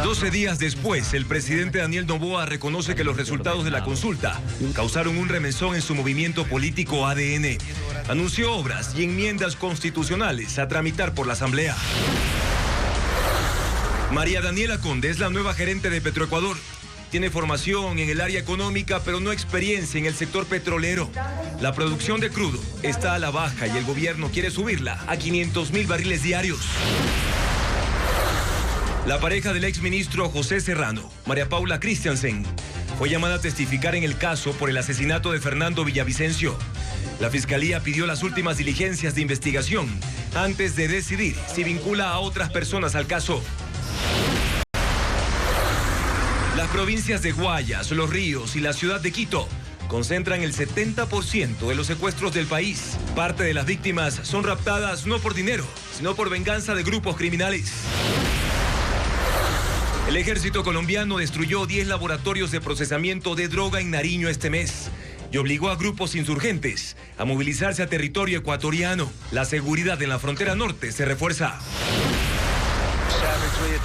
12 días después, el presidente Daniel Noboa reconoce que los resultados de la consulta causaron un remesón en su movimiento político ADN. Anunció obras y enmiendas constitucionales a tramitar por la Asamblea. María Daniela Conde es la nueva gerente de Petroecuador. Tiene formación en el área económica, pero no experiencia en el sector petrolero. La producción de crudo está a la baja y el gobierno quiere subirla a 500.000 barriles diarios. La pareja del exministro José Serrano, María Paula Christiansen, fue llamada a testificar en el caso por el asesinato de Fernando Villavicencio. La fiscalía pidió las últimas diligencias de investigación antes de decidir si vincula a otras personas al caso. Las provincias de Guayas, Los Ríos y la ciudad de Quito concentran el 70% de los secuestros del país. Parte de las víctimas son raptadas no por dinero, sino por venganza de grupos criminales. El ejército colombiano destruyó 10 laboratorios de procesamiento de droga en Nariño este mes y obligó a grupos insurgentes a movilizarse a territorio ecuatoriano. La seguridad en la frontera norte se refuerza.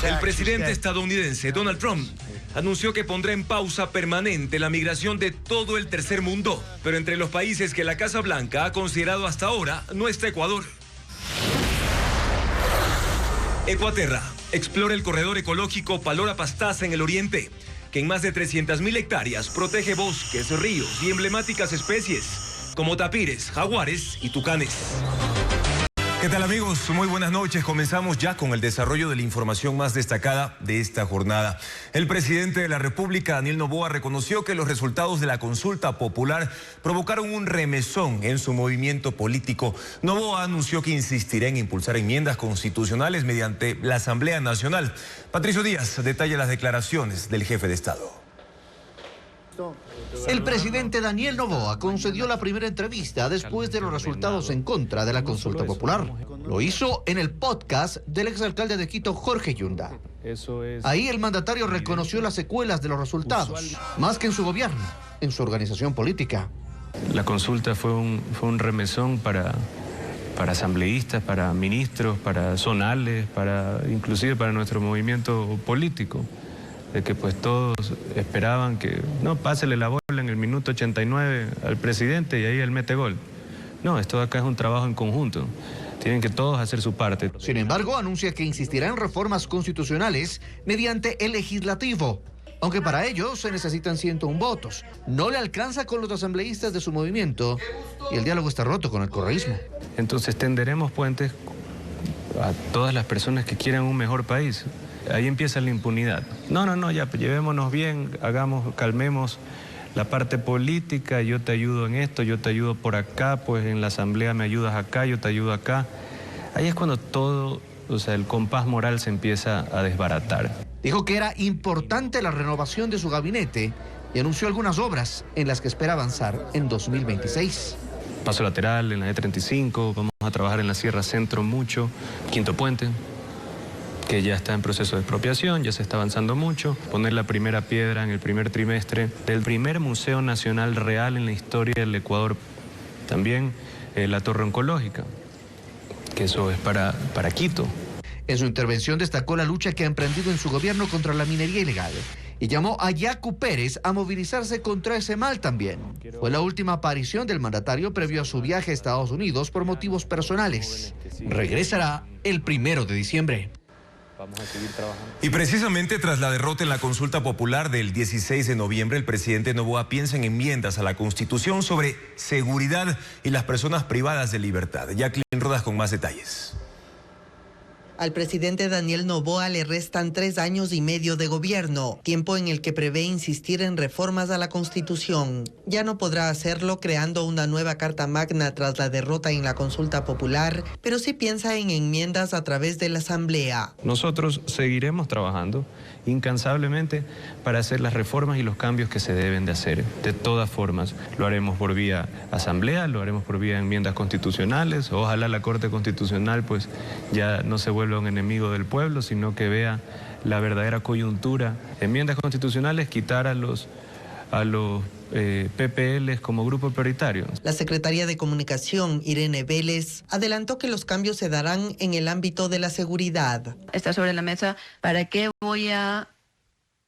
El presidente estadounidense Donald Trump anunció que pondrá en pausa permanente la migración de todo el tercer mundo, pero entre los países que la Casa Blanca ha considerado hasta ahora no está Ecuador. Ecuaterra explora el corredor ecológico Palora-Pastaza en el oriente, que en más de 300.000 hectáreas protege bosques, ríos y emblemáticas especies como tapires, jaguares y tucanes. ¿Qué tal, amigos? Muy buenas noches. Comenzamos ya con el desarrollo de la información más destacada de esta jornada. El presidente de la República, Daniel Noboa, reconoció que los resultados de la consulta popular provocaron un remesón en su movimiento político. Noboa anunció que insistirá en impulsar enmiendas constitucionales mediante la Asamblea Nacional. Patricio Díaz detalla las declaraciones del jefe de Estado. El presidente Daniel Noboa concedió la primera entrevista después de los resultados en contra de la consulta popular. Lo hizo en el podcast del exalcalde de Quito, Jorge Yunda. Ahí el mandatario reconoció las secuelas de los resultados, más que en su gobierno, en su organización política. La consulta fue un remesón para asambleístas, para ministros, para zonales, inclusive para nuestro movimiento político. De que pues todos esperaban que, no, pásele la bola en el minuto 89 al presidente y ahí él mete gol. No, esto de acá es un trabajo en conjunto. Tienen que todos hacer su parte. Sin embargo, anuncia que insistirá en reformas constitucionales mediante el legislativo, aunque para ello se necesitan 101 votos. No le alcanza con los asambleístas de su movimiento y el diálogo está roto con el correísmo. Entonces tenderemos puentes a todas las personas que quieran un mejor país. Ahí empieza la impunidad. No, ya, llevémonos bien, calmemos la parte política, yo te ayudo en esto, yo te ayudo por acá, pues en la asamblea me ayudas acá, yo te ayudo acá. Ahí es cuando todo, el compás moral se empieza a desbaratar. Dijo que era importante la renovación de su gabinete y anunció algunas obras en las que espera avanzar en 2026. Paso lateral en la E35, vamos a trabajar en la Sierra Centro mucho, Quinto Puente, que ya está en proceso de expropiación, ya se está avanzando mucho. Poner la primera piedra en el primer trimestre del primer Museo Nacional Real en la historia del Ecuador. También la Torre Oncológica, que eso es para Quito. En su intervención destacó la lucha que ha emprendido en su gobierno contra la minería ilegal y llamó a Yacu Pérez a movilizarse contra ese mal también. Fue la última aparición del mandatario previo a su viaje a Estados Unidos por motivos personales. Regresará el 1 de diciembre. Vamos a seguir trabajando. Y precisamente tras la derrota en la consulta popular del 16 de noviembre, el presidente Noboa piensa en enmiendas a la Constitución sobre seguridad y las personas privadas de libertad. Jacqueline Rodas con más detalles. Al presidente Daniel Noboa le restan 3 años y medio de gobierno, tiempo en el que prevé insistir en reformas a la Constitución. Ya no podrá hacerlo creando una nueva Carta Magna tras la derrota en la consulta popular, pero sí piensa en enmiendas a través de la Asamblea. Nosotros seguiremos trabajando incansablemente para hacer las reformas y los cambios que se deben de hacer. De todas formas, lo haremos por vía Asamblea, lo haremos por vía enmiendas constitucionales. Ojalá la Corte Constitucional pues ya no se vuelva un enemigo del pueblo, sino que vea la verdadera coyuntura. Enmiendas constitucionales, quitar a los PPLs como grupo prioritario. La secretaria de Comunicación, Irene Vélez, adelantó que los cambios se darán en el ámbito de la seguridad. Está sobre la mesa, ¿para qué voy a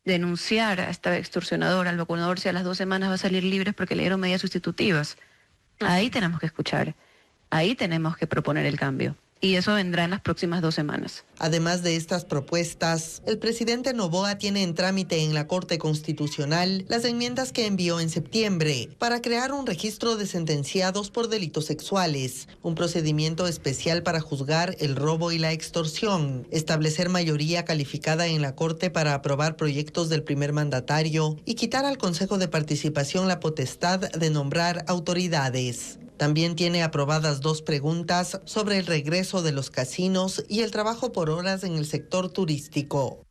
denunciar a esta extorsionadora, al vacunador, si a las 2 semanas va a salir libre porque le dieron medidas sustitutivas? Ahí tenemos que escuchar, ahí tenemos que proponer el cambio. Y eso vendrá en las próximas 2 semanas. Además de estas propuestas, el presidente Noboa tiene en trámite en la Corte Constitucional las enmiendas que envió en septiembre para crear un registro de sentenciados por delitos sexuales, un procedimiento especial para juzgar el robo y la extorsión, establecer mayoría calificada en la Corte para aprobar proyectos del primer mandatario y quitar al Consejo de Participación la potestad de nombrar autoridades. También tiene aprobadas 2 preguntas sobre el regreso de los casinos y el trabajo por horas en el sector turístico.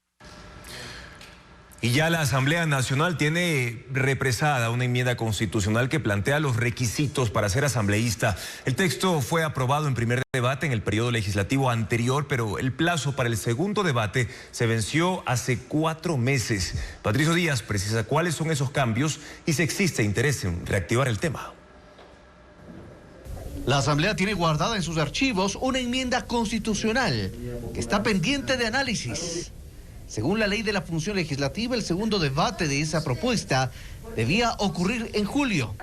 Y ya la Asamblea Nacional tiene represada una enmienda constitucional que plantea los requisitos para ser asambleísta. El texto fue aprobado en primer debate en el periodo legislativo anterior, pero el plazo para el segundo debate se venció hace 4 meses. Patricio Díaz precisa cuáles son esos cambios y si existe interés en reactivar el tema. La Asamblea tiene guardada en sus archivos una enmienda constitucional que está pendiente de análisis. Según la ley de la función legislativa, el segundo debate de esa propuesta debía ocurrir en julio.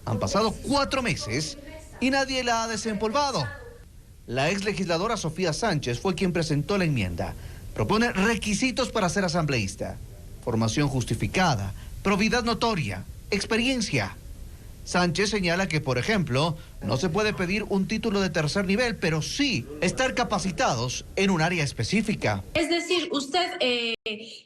Han pasado 4 meses y nadie la ha desempolvado. La ex legisladora Sofía Sánchez fue quien presentó la enmienda. Propone requisitos para ser asambleísta: formación justificada, probidad notoria, experiencia. Sánchez señala que, por ejemplo, no se puede pedir un título de tercer nivel, pero sí estar capacitados en un área específica. Es decir, usted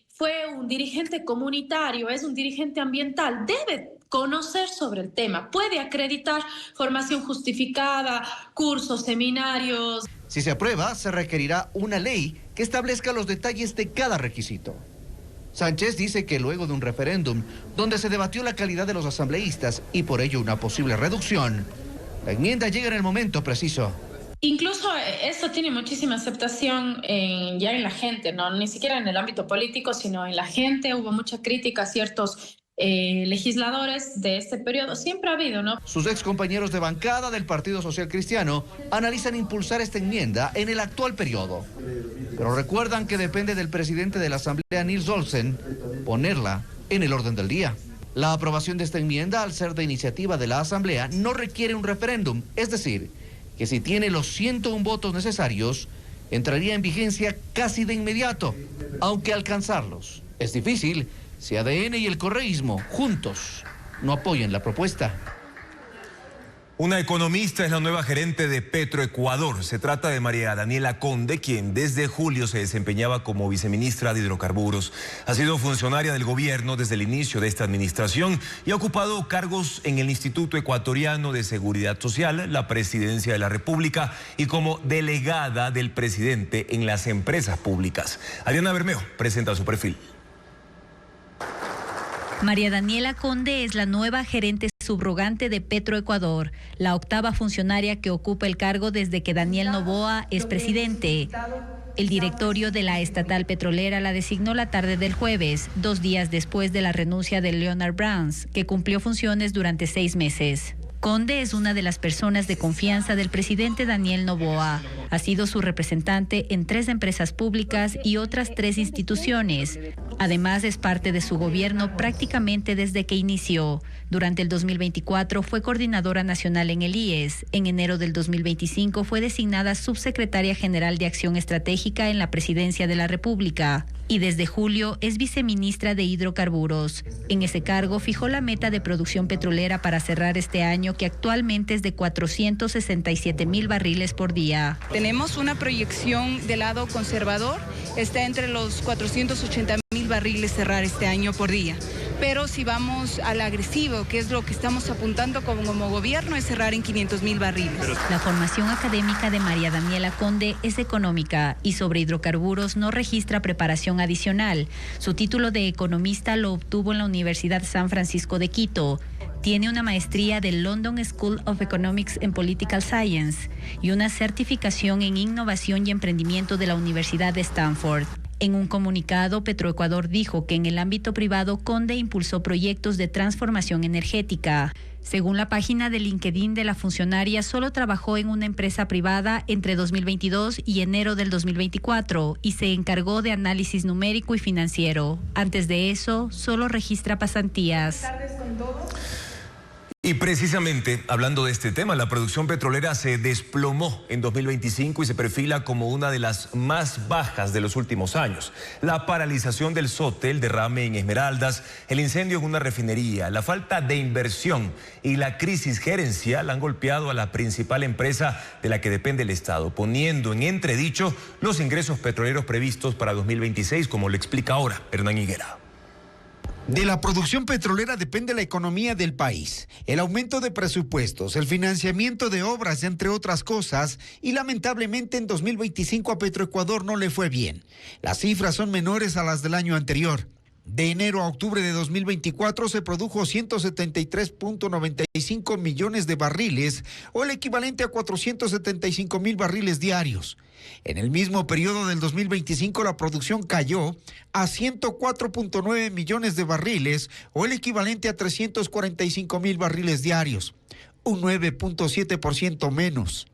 fue un dirigente comunitario, es un dirigente ambiental, debe conocer sobre el tema, puede acreditar formación justificada, cursos, seminarios. Si se aprueba, se requerirá una ley que establezca los detalles de cada requisito. Sánchez dice que luego de un referéndum donde se debatió la calidad de los asambleístas y por ello una posible reducción, la enmienda llega en el momento preciso. Incluso esto tiene muchísima aceptación ya en la gente, no ni siquiera en el ámbito político, sino en la gente. Hubo mucha crítica a ciertos legisladores de este periodo. Siempre ha habido, ¿no? Sus ex compañeros de bancada del Partido Social Cristiano analizan impulsar esta enmienda en el actual periodo. Pero recuerdan que depende del presidente de la Asamblea, Nils Olsen, ponerla en el orden del día. La aprobación de esta enmienda, al ser de iniciativa de la Asamblea, no requiere un referéndum. Es decir, que si tiene los 101 votos necesarios, entraría en vigencia casi de inmediato, aunque alcanzarlos es difícil si ADN y el correísmo juntos no apoyan la propuesta. Una economista es la nueva gerente de Petroecuador. Se trata de María Daniela Conde, quien desde julio se desempeñaba como viceministra de Hidrocarburos. Ha sido funcionaria del gobierno desde el inicio de esta administración y ha ocupado cargos en el Instituto Ecuatoriano de Seguridad Social, la Presidencia de la República y como delegada del presidente en las empresas públicas. Adriana Bermeo presenta su perfil. María Daniela Conde es la nueva gerente subrogante de Petroecuador, la 8ª funcionaria que ocupa el cargo desde que Daniel Noboa es presidente. El directorio de la estatal petrolera la designó la tarde del jueves, 2 días después de la renuncia de Leonard Browns, que cumplió funciones durante 6 meses. Conde es una de las personas de confianza del presidente Daniel Noboa. Ha sido su representante en 3 empresas públicas y otras 3 instituciones. Además, es parte de su gobierno prácticamente desde que inició. Durante el 2024 fue coordinadora nacional en el IES. En enero del 2025 fue designada subsecretaria general de Acción Estratégica en la Presidencia de la República. Y desde julio es viceministra de Hidrocarburos. En ese cargo fijó la meta de producción petrolera para cerrar este año, que actualmente es de 467,000 barriles por día. Tenemos una proyección del lado conservador, está entre los 480,000 barriles cerrar este año por día. Pero si vamos al agresivo, que es lo que estamos apuntando como gobierno, es cerrar en 500,000 barriles. La formación académica de María Daniela Conde es económica y sobre hidrocarburos no registra preparación adicional. Su título de economista lo obtuvo en la Universidad San Francisco de Quito. Tiene una maestría del London School of Economics and Political Science y una certificación en innovación y emprendimiento de la Universidad de Stanford. En un comunicado, Petroecuador dijo que en el ámbito privado Conde impulsó proyectos de transformación energética. Según la página de LinkedIn de la funcionaria, solo trabajó en una empresa privada entre 2022 y enero del 2024 y se encargó de análisis numérico y financiero. Antes de eso, solo registra pasantías. Buenas tardes con todos. Y precisamente, hablando de este tema, la producción petrolera se desplomó en 2025 y se perfila como una de las más bajas de los últimos años. La paralización del SOTE, el derrame en Esmeraldas, el incendio en una refinería, la falta de inversión y la crisis gerencial han golpeado a la principal empresa de la que depende el Estado, poniendo en entredicho los ingresos petroleros previstos para 2026, como lo explica ahora Hernán Higuera. De la producción petrolera depende la economía del país, el aumento de presupuestos, el financiamiento de obras, entre otras cosas, y lamentablemente en 2025 a Petroecuador no le fue bien. Las cifras son menores a las del año anterior. De enero a octubre de 2024 se produjo 173.95 millones de barriles, o el equivalente a 475,000 barriles diarios. En el mismo periodo del 2025 la producción cayó a 104.9 millones de barriles, o el equivalente a 345,000 barriles diarios, un 9.7% menos.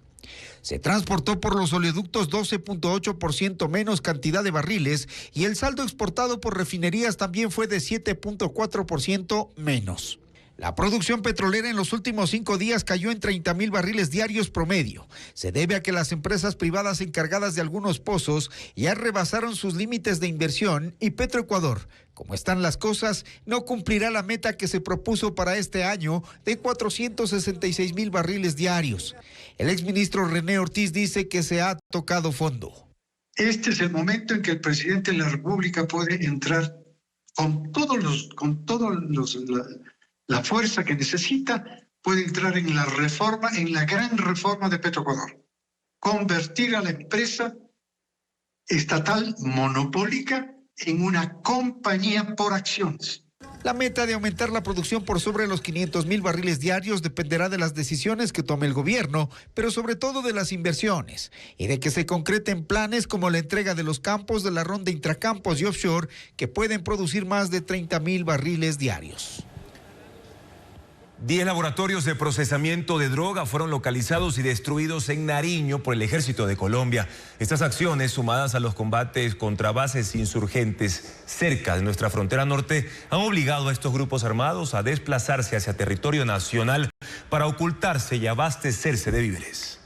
Se transportó por los oleoductos 12.8% menos cantidad de barriles y el saldo exportado por refinerías también fue de 7.4% menos. La producción petrolera en los últimos 5 días cayó en 30,000 barriles diarios promedio. Se debe a que las empresas privadas encargadas de algunos pozos ya rebasaron sus límites de inversión y Petroecuador, como están las cosas, no cumplirá la meta que se propuso para este año de 466,000 barriles diarios. El exministro René Ortiz dice que se ha tocado fondo. Este es el momento en que el presidente de la República puede entrar con la fuerza que necesita, puede entrar en la reforma, en la gran reforma de Petroecuador. Convertir a la empresa estatal monopólica en una compañía por acciones. La meta de aumentar la producción por sobre los 500,000 barriles diarios dependerá de las decisiones que tome el gobierno, pero sobre todo de las inversiones y de que se concreten planes como la entrega de los campos de la ronda intracampos y offshore que pueden producir más de 30,000 barriles diarios. 10 laboratorios de procesamiento de droga fueron localizados y destruidos en Nariño por el Ejército de Colombia. Estas acciones, sumadas a los combates contra bases insurgentes cerca de nuestra frontera norte, han obligado a estos grupos armados a desplazarse hacia territorio nacional para ocultarse y abastecerse de víveres.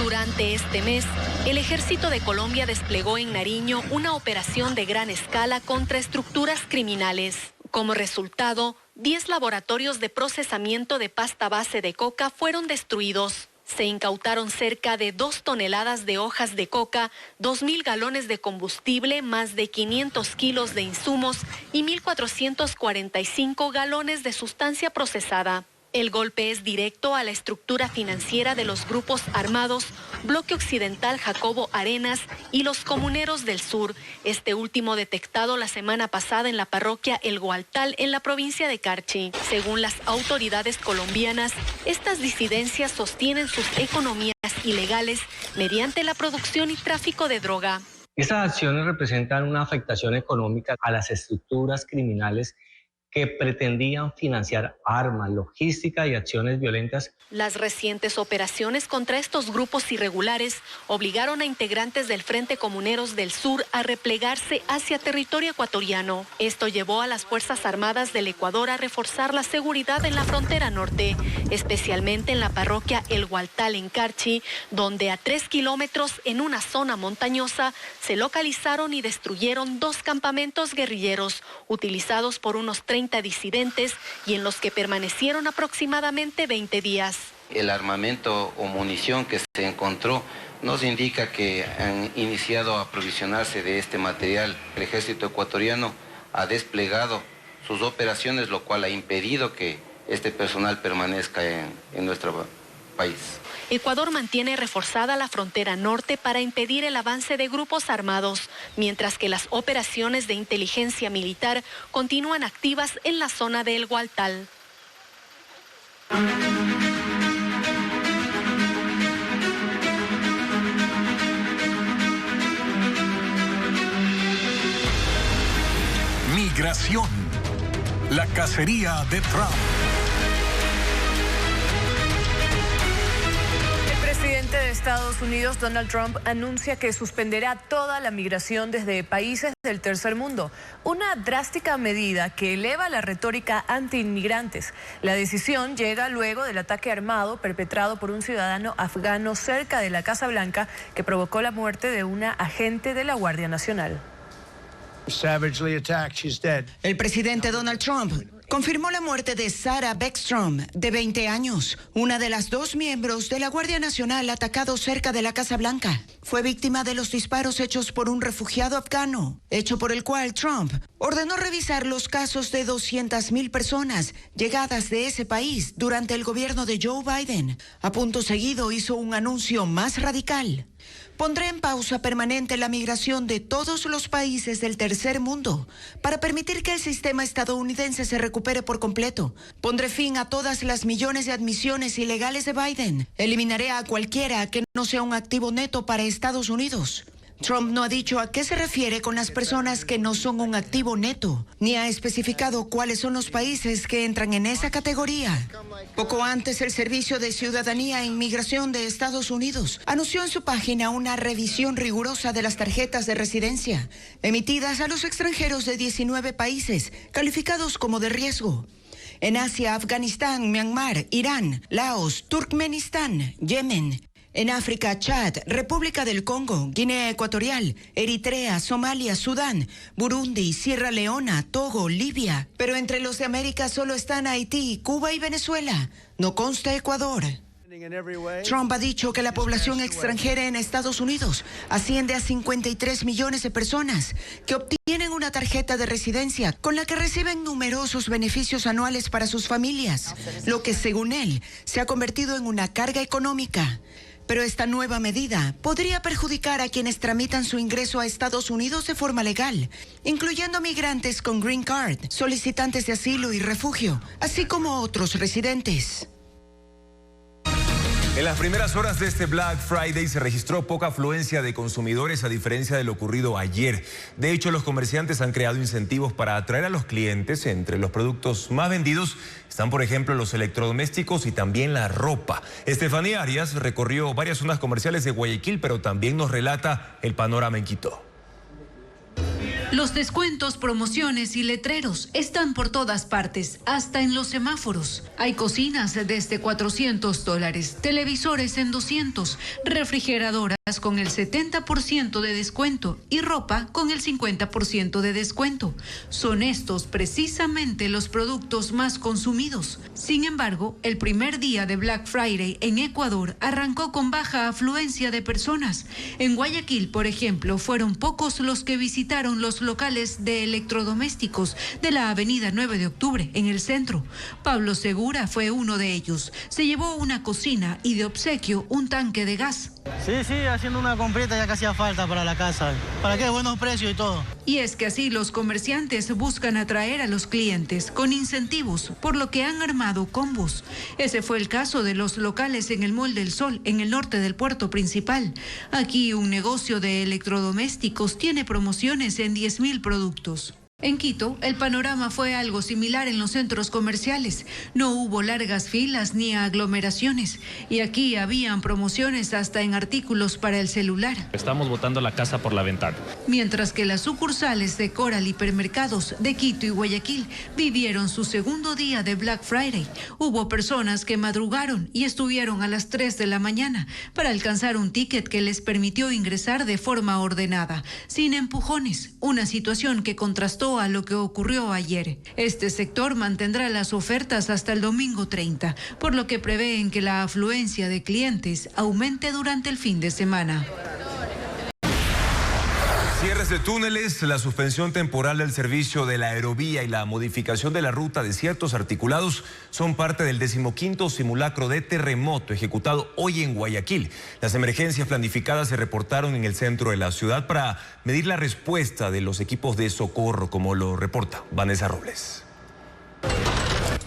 Durante este mes, el Ejército de Colombia desplegó en Nariño una operación de gran escala contra estructuras criminales. Como resultado, 10 laboratorios de procesamiento de pasta base de coca fueron destruidos. Se incautaron cerca de 2 toneladas de hojas de coca, 2,000 galones de combustible, más de 500 kilos de insumos y 1,445 galones de sustancia procesada. El golpe es directo a la estructura financiera de los grupos armados Bloque Occidental Jacobo Arenas y los Comuneros del Sur, este último detectado la semana pasada en la parroquia El Gualtal en la provincia de Carchi. Según las autoridades colombianas, estas disidencias sostienen sus economías ilegales mediante la producción y tráfico de droga. Estas acciones representan una afectación económica a las estructuras criminales que pretendían financiar armas, logística y acciones violentas. Las recientes operaciones contra estos grupos irregulares obligaron a integrantes del Frente Comuneros del Sur a replegarse hacia territorio ecuatoriano. Esto llevó a las Fuerzas Armadas del Ecuador a reforzar la seguridad en la frontera norte, especialmente en la parroquia El Gualtal en Carchi, donde a 3 kilómetros en una zona montañosa se localizaron y destruyeron 2 campamentos guerrilleros utilizados por unos 30 disidentes y en los que permanecieron aproximadamente 20 días. El armamento o munición que se encontró nos indica que han iniciado a aprovisionarse de este material. El ejército ecuatoriano ha desplegado sus operaciones, lo cual ha impedido que este personal permanezca en nuestro país. Ecuador mantiene reforzada la frontera norte para impedir el avance de grupos armados, mientras que las operaciones de inteligencia militar continúan activas en la zona de El Gualtal. Operación. La cacería de Trump. El presidente de Estados Unidos, Donald Trump, anuncia que suspenderá toda la migración desde países del tercer mundo. Una drástica medida que eleva la retórica anti-inmigrantes. La decisión llega luego del ataque armado perpetrado por un ciudadano afgano cerca de la Casa Blanca que provocó la muerte de una agente de la Guardia Nacional. El presidente Donald Trump confirmó la muerte de Sarah Beckstrom, de 20 años, una de las 2 miembros de la Guardia Nacional atacado cerca de la Casa Blanca. Fue víctima de los disparos hechos por un refugiado afgano, hecho por el cual Trump ordenó revisar los casos de 200,000 personas llegadas de ese país durante el gobierno de Joe Biden. A punto seguido hizo un anuncio más radical. Pondré en pausa permanente la migración de todos los países del tercer mundo para permitir que el sistema estadounidense se recupere por completo. Pondré fin a todas las millones de admisiones ilegales de Biden. Eliminaré a cualquiera que no sea un activo neto para Estados Unidos. Trump no ha dicho a qué se refiere con las personas que no son un activo neto, ni ha especificado cuáles son los países que entran en esa categoría. Poco antes, el Servicio de Ciudadanía e Inmigración de Estados Unidos anunció en su página una revisión rigurosa de las tarjetas de residencia emitidas a los extranjeros de 19 países calificados como de riesgo. En Asia, Afganistán, Myanmar, Irán, Laos, Turkmenistán, Yemen. En África, Chad, República del Congo, Guinea Ecuatorial, Eritrea, Somalia, Sudán, Burundi, Sierra Leona, Togo, Libia. Pero entre los de América solo están Haití, Cuba y Venezuela. No consta Ecuador. Trump ha dicho que la población extranjera en Estados Unidos asciende a 53 millones de personas que obtienen una tarjeta de residencia con la que reciben numerosos beneficios anuales para sus familias, lo que según él se ha convertido en una carga económica. Pero esta nueva medida podría perjudicar a quienes tramitan su ingreso a Estados Unidos de forma legal, incluyendo migrantes con Green Card, solicitantes de asilo y refugio, así como otros residentes. En las primeras horas de este Black Friday se registró poca afluencia de consumidores a diferencia de lo ocurrido ayer. De hecho, los comerciantes han creado incentivos para atraer a los clientes. Entre los productos más vendidos están, por ejemplo, los electrodomésticos y también la ropa. Estefanía Arias recorrió varias zonas comerciales de Guayaquil, pero también nos relata el panorama en Quito. Los descuentos, promociones y letreros están por todas partes, hasta en los semáforos. Hay cocinas desde $400, televisores en 200, refrigeradoras con el 70% de descuento y ropa con el 50% de descuento. Son estos precisamente los productos más consumidos. Sin embargo, el primer día de Black Friday en Ecuador arrancó con baja afluencia de personas. En Guayaquil, por ejemplo, fueron pocos los que visitaron los locales de electrodomésticos de la avenida 9 de octubre en el centro. Pablo Segura fue uno de ellos. Se llevó una cocina y de obsequio un tanque de gas. Sí, haciendo una comprita ya que hacía falta para la casa. ¿Para qué? Buenos precios y todo. Y es que así los comerciantes buscan atraer a los clientes con incentivos, por lo que han armado combos. Ese fue el caso de los locales en el Mall del Sol, en el norte del puerto principal. Aquí un negocio de electrodomésticos tiene promociones en 10,000 productos. En Quito, el panorama fue algo similar en los centros comerciales. No hubo largas filas ni aglomeraciones. Y aquí habían promociones hasta en artículos para el celular. Estamos botando la casa por la ventana. Mientras que las sucursales de Coral Hipermercados de Quito y Guayaquil vivieron su segundo día de Black Friday. Hubo personas que madrugaron y estuvieron a las 3 de la mañana para alcanzar un ticket que les permitió ingresar de forma ordenada, sin empujones. Una situación que contrastó a lo que ocurrió ayer. Este sector mantendrá las ofertas hasta el domingo 30, por lo que prevén que la afluencia de clientes aumente durante el fin de semana. Cierres de túneles, la suspensión temporal del servicio de la aerovía y la modificación de la ruta de ciertos articulados son parte del 15º simulacro de terremoto ejecutado hoy en Guayaquil. Las emergencias planificadas se reportaron en el centro de la ciudad para medir la respuesta de los equipos de socorro, como lo reporta Vanessa Robles.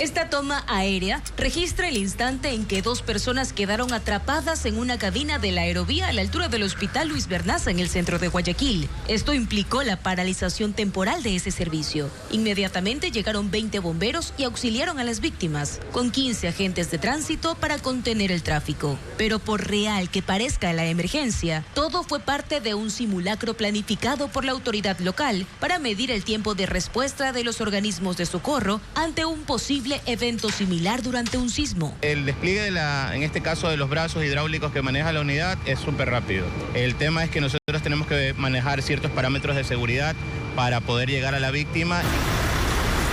Esta toma aérea registra el instante en que 2 personas quedaron atrapadas en una cabina de la aerovía a la altura del Hospital Luis Bernaza en el centro de Guayaquil. Esto implicó la paralización temporal de ese servicio. Inmediatamente llegaron 20 bomberos y auxiliaron a las víctimas, con 15 agentes de tránsito para contener el tráfico. Pero por real que parezca la emergencia, todo fue parte de un simulacro planificado por la autoridad local para medir el tiempo de respuesta de los organismos de socorro ante un posible evento similar durante un sismo. El despliegue en este caso de los brazos hidráulicos que maneja la unidad es súper rápido. El tema es que nosotros tenemos que manejar ciertos parámetros de seguridad para poder llegar a la víctima.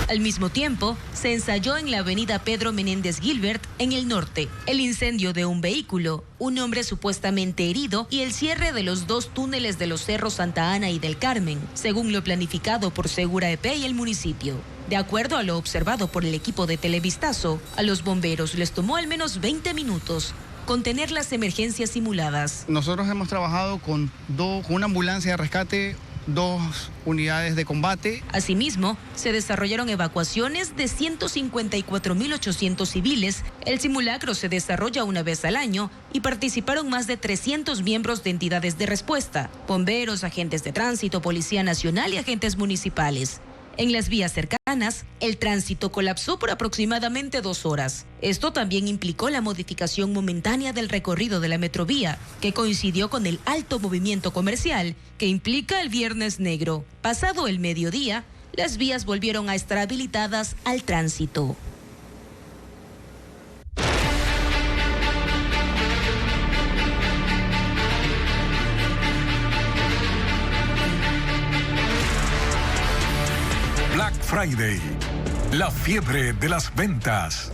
Al mismo tiempo, se ensayó en la avenida Pedro Menéndez Gilbert, en el norte, el incendio de un vehículo, un hombre supuestamente herido y el cierre de los 2 túneles de los cerros Santa Ana y del Carmen, según lo planificado por Segura EP y el municipio. De acuerdo a lo observado por el equipo de Televistazo, a los bomberos les tomó al menos 20 minutos contener las emergencias simuladas. Nosotros hemos trabajado con una ambulancia de rescate, 2 unidades de combate. Asimismo, se desarrollaron evacuaciones de 154.800 civiles. El simulacro se desarrolla una vez al año y participaron más de 300 miembros de entidades de respuesta, bomberos, agentes de tránsito, Policía Nacional y agentes municipales. En las vías cercanas, el tránsito colapsó por aproximadamente 2 horas. Esto también implicó la modificación momentánea del recorrido de la metrovía, que coincidió con el alto movimiento comercial que implica el Viernes Negro. Pasado el mediodía, las vías volvieron a estar habilitadas al tránsito. Black Friday, la fiebre de las ventas.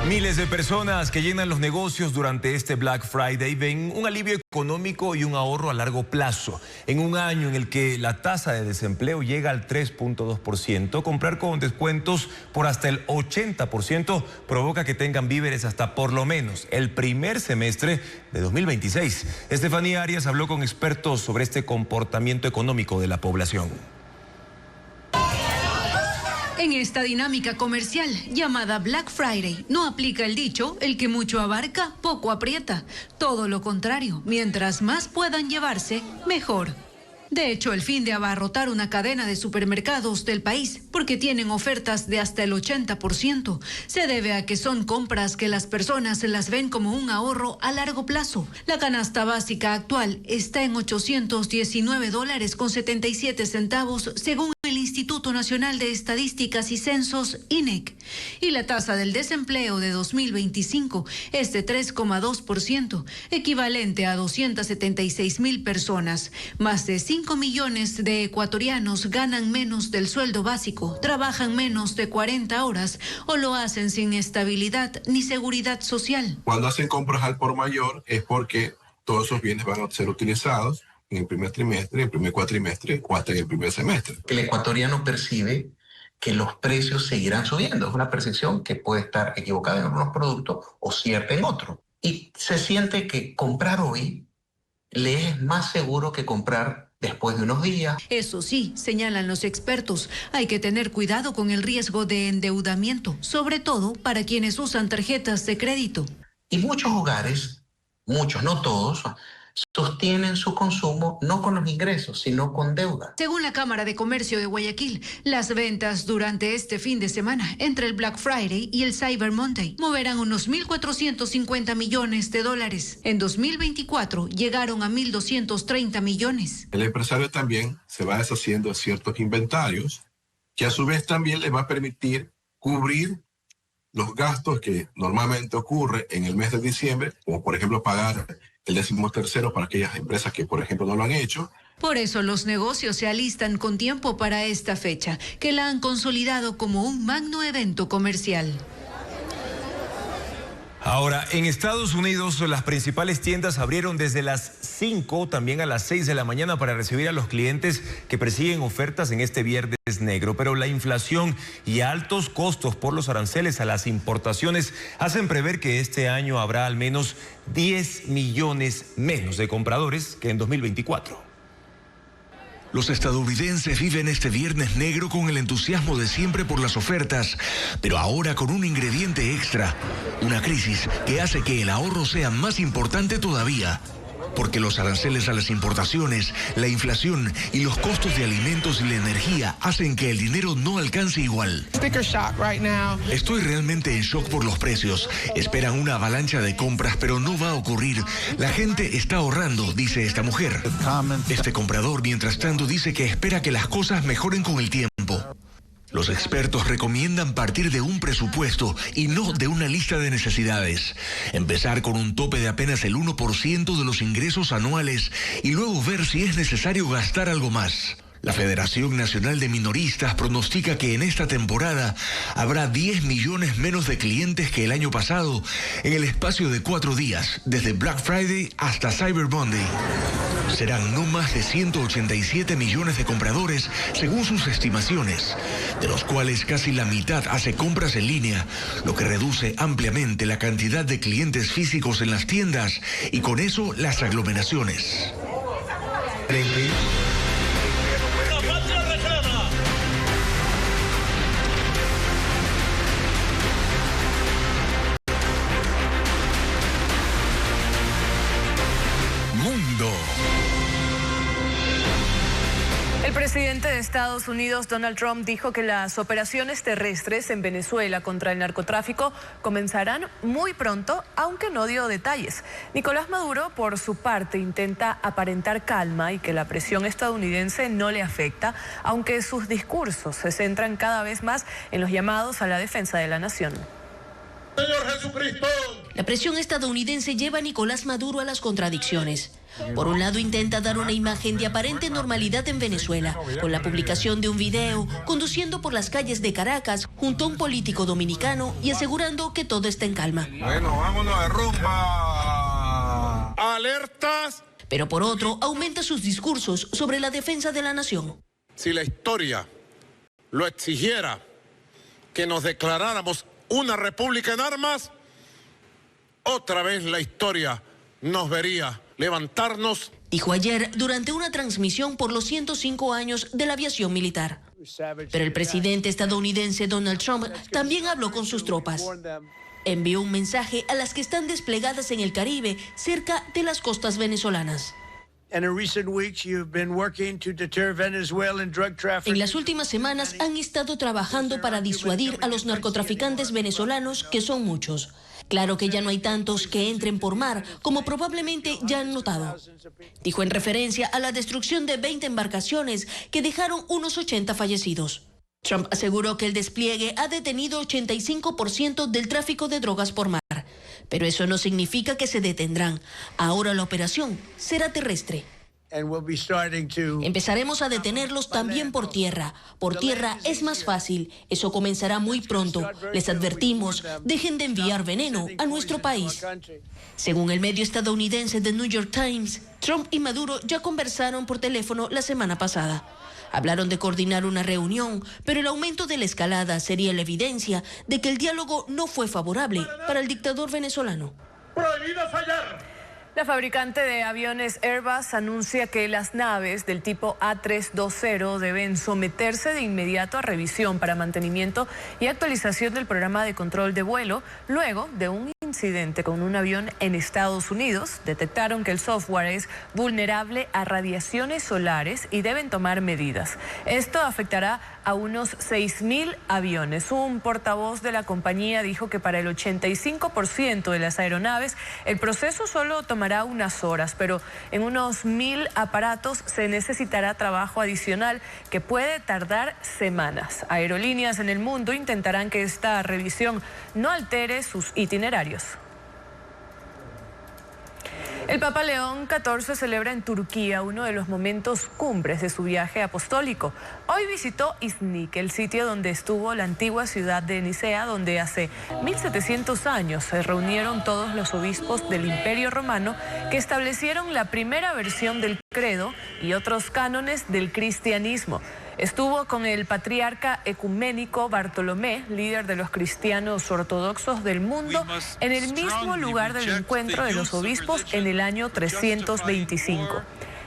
Miles de personas que llenan los negocios durante este Black Friday ven un alivio económico y un ahorro a largo plazo. En un año en el que la tasa de desempleo llega al 3.2%, comprar con descuentos por hasta el 80% provoca que tengan víveres hasta por lo menos el primer semestre de 2026. Estefanía Arias habló con expertos sobre este comportamiento económico de la población. En esta dinámica comercial llamada Black Friday no aplica el dicho, el que mucho abarca, poco aprieta. Todo lo contrario, mientras más puedan llevarse, mejor. De hecho, el fin de abarrotar una cadena de supermercados del país, porque tienen ofertas de hasta el 80%, se debe a que son compras que las personas las ven como un ahorro a largo plazo. La canasta básica actual está en $819.77 según el Instituto Nacional de Estadísticas y Censos, INEC. Y la tasa del desempleo de 2025 es de 3,2%, equivalente a 276,000 personas. Más de 5 millones de ecuatorianos ganan menos del sueldo básico, trabajan menos de 40 horas o lo hacen sin estabilidad ni seguridad social. Cuando hacen compras al por mayor es porque todos esos bienes van a ser utilizados en el primer trimestre, el primer cuatrimestre o hasta en el primer semestre. El ecuatoriano percibe que los precios seguirán subiendo. Es una percepción que puede estar equivocada en algunos productos o cierta en otros. Y se siente que comprar hoy le es más seguro que comprar después de unos días. Eso sí, señalan los expertos, hay que tener cuidado con el riesgo de endeudamiento, sobre todo para quienes usan tarjetas de crédito. Y muchos hogares, muchos, no todos, sostienen su consumo no con los ingresos, sino con deuda. Según la Cámara de Comercio de Guayaquil, las ventas durante este fin de semana, entre el Black Friday y el Cyber Monday, moverán unos $1.450 millones. En 2024 llegaron a 1.230 millones. El empresario también se va deshaciendo de ciertos inventarios, que a su vez también le va a permitir cubrir los gastos que normalmente ocurre en el mes de diciembre, como por ejemplo pagar el 13º para aquellas empresas que, por ejemplo, no lo han hecho. Por eso los negocios se alistan con tiempo para esta fecha, que la han consolidado como un magno evento comercial. Ahora, en Estados Unidos, las principales tiendas abrieron desde las 5, también a las 6 de la mañana para recibir a los clientes que persiguen ofertas en este Viernes Negro. Pero la inflación y altos costos por los aranceles a las importaciones hacen prever que este año habrá al menos 10 millones menos de compradores que en 2024. Los estadounidenses viven este viernes negro con el entusiasmo de siempre por las ofertas, pero ahora con un ingrediente extra, una crisis que hace que el ahorro sea más importante todavía. Porque los aranceles a las importaciones, la inflación y los costos de alimentos y la energía hacen que el dinero no alcance igual. Estoy realmente en shock por los precios. Esperan una avalancha de compras, pero no va a ocurrir. La gente está ahorrando, dice esta mujer. Este comprador, mientras tanto, dice que espera que las cosas mejoren con el tiempo. Los expertos recomiendan partir de un presupuesto y no de una lista de necesidades. Empezar con un tope de apenas el 1% de los ingresos anuales y luego ver si es necesario gastar algo más. La Federación Nacional de Minoristas pronostica que en esta temporada habrá 10 millones menos de clientes que el año pasado en el espacio de 4 días, desde Black Friday hasta Cyber Monday. Serán no más de 187 millones de compradores, según sus estimaciones, de los cuales casi la mitad hace compras en línea, lo que reduce ampliamente la cantidad de clientes físicos en las tiendas y con eso las aglomeraciones. El presidente de Estados Unidos, Donald Trump, dijo que las operaciones terrestres en Venezuela contra el narcotráfico comenzarán muy pronto, aunque no dio detalles. Nicolás Maduro, por su parte, intenta aparentar calma y que la presión estadounidense no le afecta, aunque sus discursos se centran cada vez más en los llamados a la defensa de la nación. Señor Jesucristo. La presión estadounidense lleva a Nicolás Maduro a las contradicciones. Por un lado, intenta dar una imagen de aparente normalidad en Venezuela, con la publicación de un video conduciendo por las calles de Caracas junto a un político dominicano y asegurando que todo está en calma. Bueno, vámonos de rumba. Alertas. Pero por otro, aumenta sus discursos sobre la defensa de la nación. Si la historia lo exigiera, que nos declaráramos una república en armas, otra vez la historia nos vería levantarnos. Dijo ayer durante una transmisión por los 105 años de la aviación militar. Pero el presidente estadounidense Donald Trump también habló con sus tropas. Envió un mensaje a las que están desplegadas en el Caribe, cerca de las costas venezolanas. En las últimas semanas han estado trabajando para disuadir a los narcotraficantes venezolanos, que son muchos. Claro que ya no hay tantos que entren por mar, como probablemente ya han notado. Dijo en referencia a la destrucción de 20 embarcaciones que dejaron unos 80 fallecidos. Trump aseguró que el despliegue ha detenido 85% del tráfico de drogas por mar. Pero eso no significa que se detendrán. Ahora la operación será terrestre. Empezaremos a detenerlos también por tierra. Por tierra es más fácil. Eso comenzará muy pronto. Les advertimos, dejen de enviar veneno a nuestro país. Según el medio estadounidense The New York Times, Trump y Maduro ya conversaron por teléfono la semana pasada. Hablaron de coordinar una reunión, pero el aumento de la escalada sería la evidencia de que el diálogo no fue favorable para el dictador venezolano. ¡Prohibido fallar! La fabricante de aviones Airbus anuncia que las naves del tipo A320 deben someterse de inmediato a revisión para mantenimiento y actualización del programa de control de vuelo. Luego de un incidente con un avión en Estados Unidos, detectaron que el software es vulnerable a radiaciones solares y deben tomar medidas. Esto afectará a unos 6.000 aviones. Un portavoz de la compañía dijo que para el 85% de las aeronaves el proceso solo tomará unas horas, pero en unos 1.000 aparatos se necesitará trabajo adicional que puede tardar semanas. Aerolíneas en el mundo intentarán que esta revisión no altere sus itinerarios. El Papa León XIV celebra en Turquía uno de los momentos cumbres de su viaje apostólico. Hoy visitó Iznik, el sitio donde estuvo la antigua ciudad de Nicea, donde hace 1700 años se reunieron todos los obispos del Imperio Romano que establecieron la primera versión del credo y otros cánones del cristianismo. Estuvo con el patriarca ecuménico Bartolomé, líder de los cristianos ortodoxos del mundo, en el mismo lugar del encuentro de los obispos en el año 325.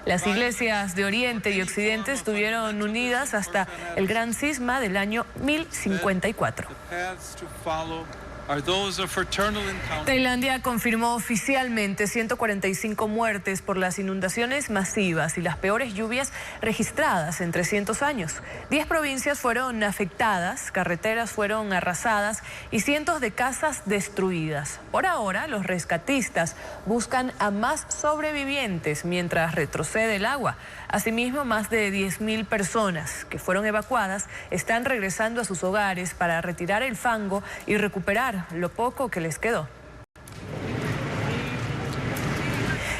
Las iglesias de Oriente y Occidente estuvieron unidas hasta el gran cisma del año 1054. Tailandia confirmó oficialmente 145 muertes por las inundaciones masivas y las peores lluvias registradas en 300 años. 10 provincias fueron afectadas, carreteras fueron arrasadas y cientos de casas destruidas. Por ahora, los rescatistas buscan a más sobrevivientes mientras retrocede el agua. Asimismo, más de 10.000 personas que fueron evacuadas están regresando a sus hogares para retirar el fango y recuperar lo poco que les quedó.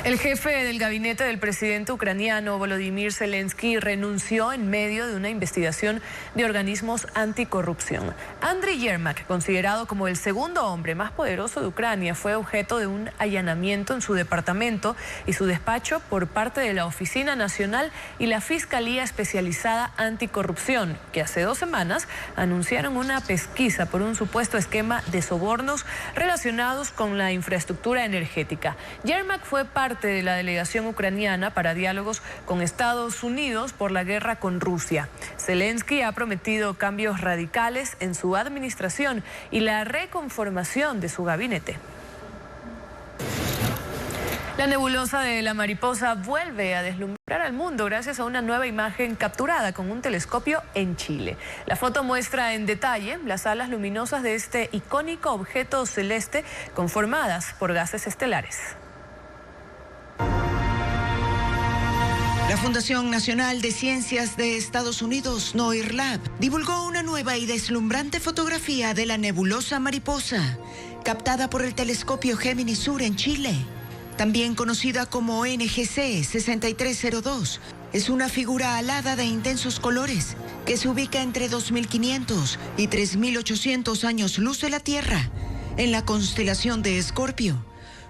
El jefe del gabinete del presidente ucraniano Volodymyr Zelensky renunció en medio de una investigación de organismos anticorrupción. Andriy Yermak, considerado como el segundo hombre más poderoso de Ucrania, fue objeto de un allanamiento en su departamento y su despacho por parte de la Oficina Nacional y la Fiscalía Especializada Anticorrupción, que hace 2 semanas anunciaron una pesquisa por un supuesto esquema de sobornos relacionados con la infraestructura energética. Yermak fue parte de la delegación ucraniana para diálogos con Estados Unidos por la guerra con Rusia. Zelensky ha prometido cambios radicales en su administración y la reconformación de su gabinete. La nebulosa de la Mariposa vuelve a deslumbrar al mundo gracias a una nueva imagen capturada con un telescopio en Chile. La foto muestra en detalle las alas luminosas de este icónico objeto celeste conformadas por gases estelares. La Fundación Nacional de Ciencias de Estados Unidos, NOIRLab, divulgó una nueva y deslumbrante fotografía de la nebulosa Mariposa, captada por el telescopio Gemini Sur en Chile. También conocida como NGC 6302, es una figura alada de intensos colores que se ubica entre 2.500 y 3.800 años luz de la Tierra, en la constelación de Escorpio.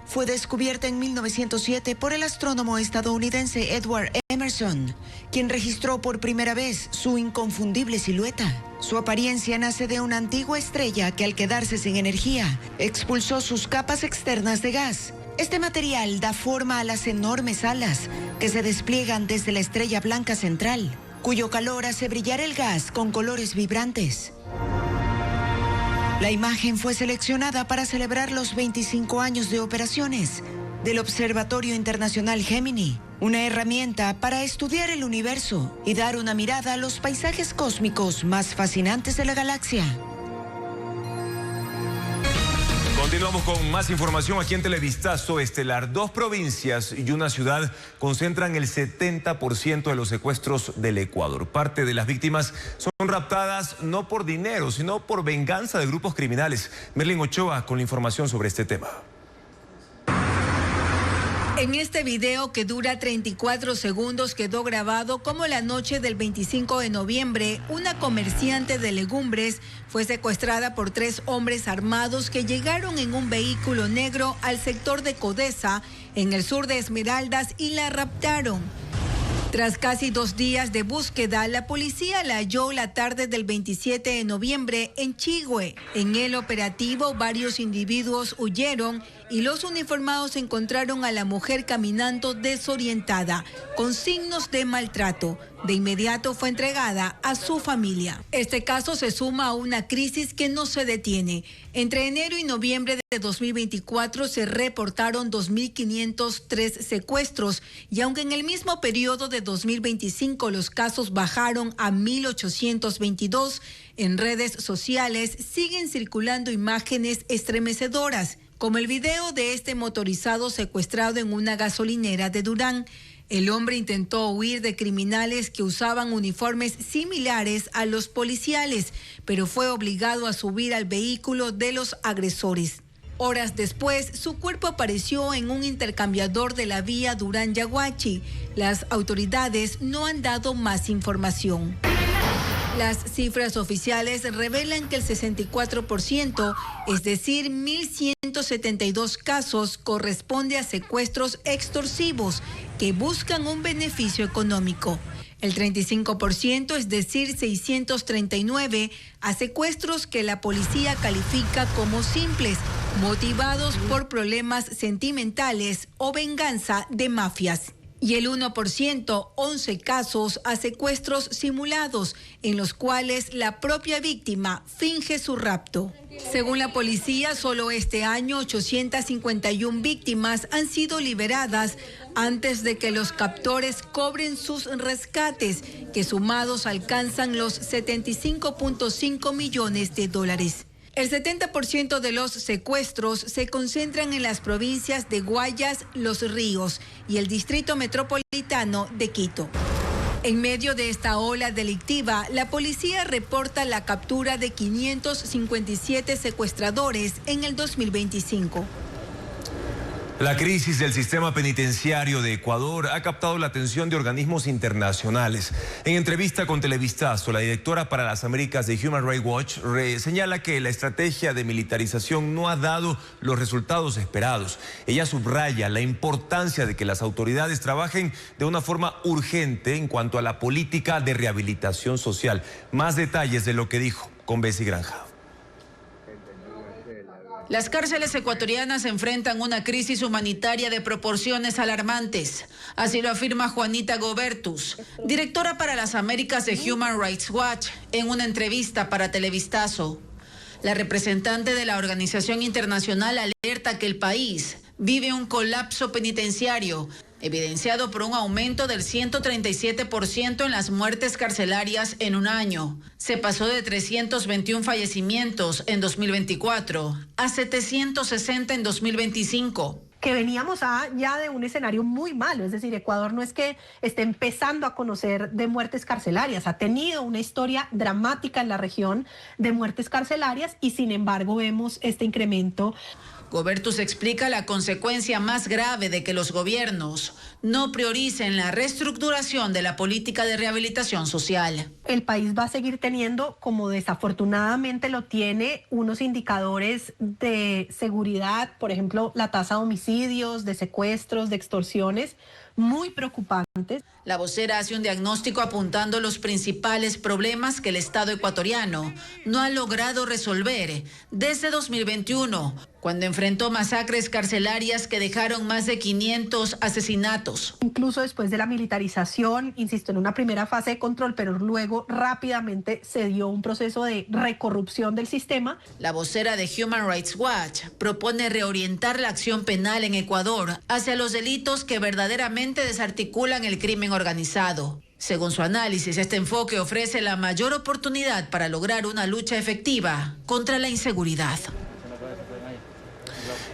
Fue descubierta en 1907 por el astrónomo estadounidense Edward Emerson, quien registró por primera vez su inconfundible silueta. Su apariencia nace de una antigua estrella que, al quedarse sin energía, expulsó sus capas externas de gas. Este material da forma a las enormes alas que se despliegan desde la estrella blanca central, cuyo calor hace brillar el gas con colores vibrantes. La imagen fue seleccionada para celebrar los 25 años de operaciones del Observatorio Internacional Gemini, una herramienta para estudiar el universo y dar una mirada a los paisajes cósmicos más fascinantes de la galaxia. Continuamos con más información aquí en Televistazo Estelar. 2 provincias y una ciudad concentran el 70% de los secuestros del Ecuador. Parte de las víctimas son raptadas no por dinero, sino por venganza de grupos criminales. Merlin Ochoa con la información sobre este tema. En este video, que dura 34 segundos, quedó grabado como la noche del 25 de noviembre, una comerciante de legumbres fue secuestrada por 3 hombres armados que llegaron en un vehículo negro al sector de Codesa, en el sur de Esmeraldas, y la raptaron. Tras casi 2 días de búsqueda, la policía la halló la tarde del 27 de noviembre en Chigüe. En el operativo, varios individuos huyeron y los uniformados encontraron a la mujer caminando desorientada, con signos de maltrato. De inmediato fue entregada a su familia. Este caso se suma a una crisis que no se detiene. Entre enero y noviembre de 2024 se reportaron 2.503 secuestros, y aunque en el mismo periodo de 2025 los casos bajaron a 1.822, en redes sociales siguen circulando imágenes estremecedoras, como el video de este motorizado secuestrado en una gasolinera de Durán. El hombre intentó huir de criminales que usaban uniformes similares a los policiales, pero fue obligado a subir al vehículo de los agresores. Horas después, su cuerpo apareció en un intercambiador de la vía Durán-Yaguachi. Las autoridades no han dado más información. Las cifras oficiales revelan que el 64%, es decir, 1.172 casos, corresponde a secuestros extorsivos que buscan un beneficio económico. El 35%, es decir, 639, a secuestros que la policía califica como simples, motivados por problemas sentimentales o venganza de mafias. Y el 1%, 11 casos a secuestros simulados, en los cuales la propia víctima finge su rapto. Según la policía, solo este año 851 víctimas han sido liberadas antes de que los captores cobren sus rescates, que sumados alcanzan los 75.5 millones de dólares. El 70% de los secuestros se concentran en las provincias de Guayas, Los Ríos y el Distrito Metropolitano de Quito. En medio de esta ola delictiva, la policía reporta la captura de 557 secuestradores en el 2025. La crisis del sistema penitenciario de Ecuador ha captado la atención de organismos internacionales. En entrevista con Televistazo, la directora para las Américas de Human Rights Watch señala que la estrategia de militarización no ha dado los resultados esperados. Ella subraya la importancia de que las autoridades trabajen de una forma urgente en cuanto a la política de rehabilitación social. Más detalles de lo que dijo con Bessie Granja. Las cárceles ecuatorianas enfrentan una crisis humanitaria de proporciones alarmantes. Así lo afirma Juanita Gobertus, directora para las Américas de Human Rights Watch, en una entrevista para Televistazo. La representante de la organización internacional alerta que el país vive un colapso penitenciario, evidenciado por un aumento del 137% en las muertes carcelarias en un año. Se pasó de 321 fallecimientos en 2024 a 760 en 2025. Que veníamos ya de un escenario muy malo, es decir, Ecuador no es que esté empezando a conocer de muertes carcelarias, ha tenido una historia dramática en la región de muertes carcelarias y sin embargo vemos este incremento. Gobertus explica la consecuencia más grave de que los gobiernos no prioricen la reestructuración de la política de rehabilitación social. El país va a seguir teniendo, como desafortunadamente lo tiene, unos indicadores de seguridad, por ejemplo, la tasa de homicidios, de secuestros, de extorsiones, muy preocupantes. La vocera hace un diagnóstico apuntando los principales problemas que el Estado ecuatoriano no ha logrado resolver desde 2021, cuando enfrentó masacres carcelarias que dejaron más de 500 asesinatos. Incluso después de la militarización, insisto, en una primera fase de control, pero luego rápidamente se dio un proceso de recorrupción del sistema. La vocera de Human Rights Watch propone reorientar la acción penal en Ecuador hacia los delitos que verdaderamente desarticulan el crimen organizado. Según su análisis, este enfoque ofrece la mayor oportunidad para lograr una lucha efectiva contra la inseguridad.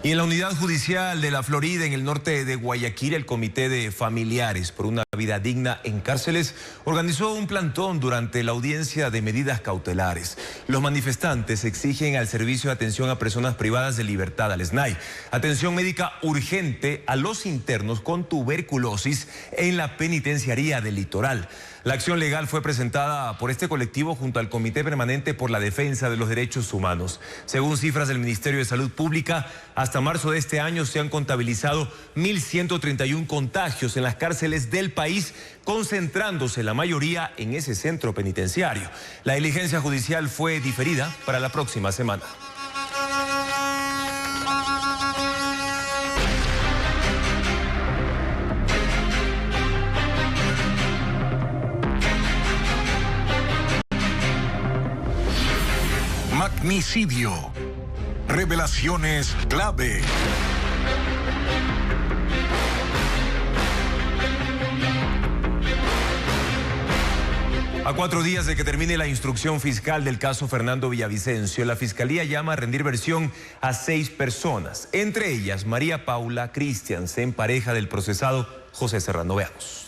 Y en la unidad judicial de la Florida, en el norte de Guayaquil, el Comité de Familiares por una Vida Digna en Cárceles organizó un plantón durante la audiencia de medidas cautelares. Los manifestantes exigen al Servicio de Atención a Personas Privadas de Libertad, al SNAI, atención médica urgente a los internos con tuberculosis en la penitenciaría del Litoral. La acción legal fue presentada por este colectivo junto al Comité Permanente por la Defensa de los Derechos Humanos. Según cifras del Ministerio de Salud Pública, hasta marzo de este año se han contabilizado 1.131 contagios en las cárceles del país, concentrándose la mayoría en ese centro penitenciario. La diligencia judicial fue diferida para la próxima semana. Magnicidio. Revelaciones clave. A 4 días de que termine la instrucción fiscal del caso Fernando Villavicencio, la Fiscalía llama a rendir versión a 6 personas, entre ellas María Paula Christiansen, pareja del procesado José Serrano. Veamos.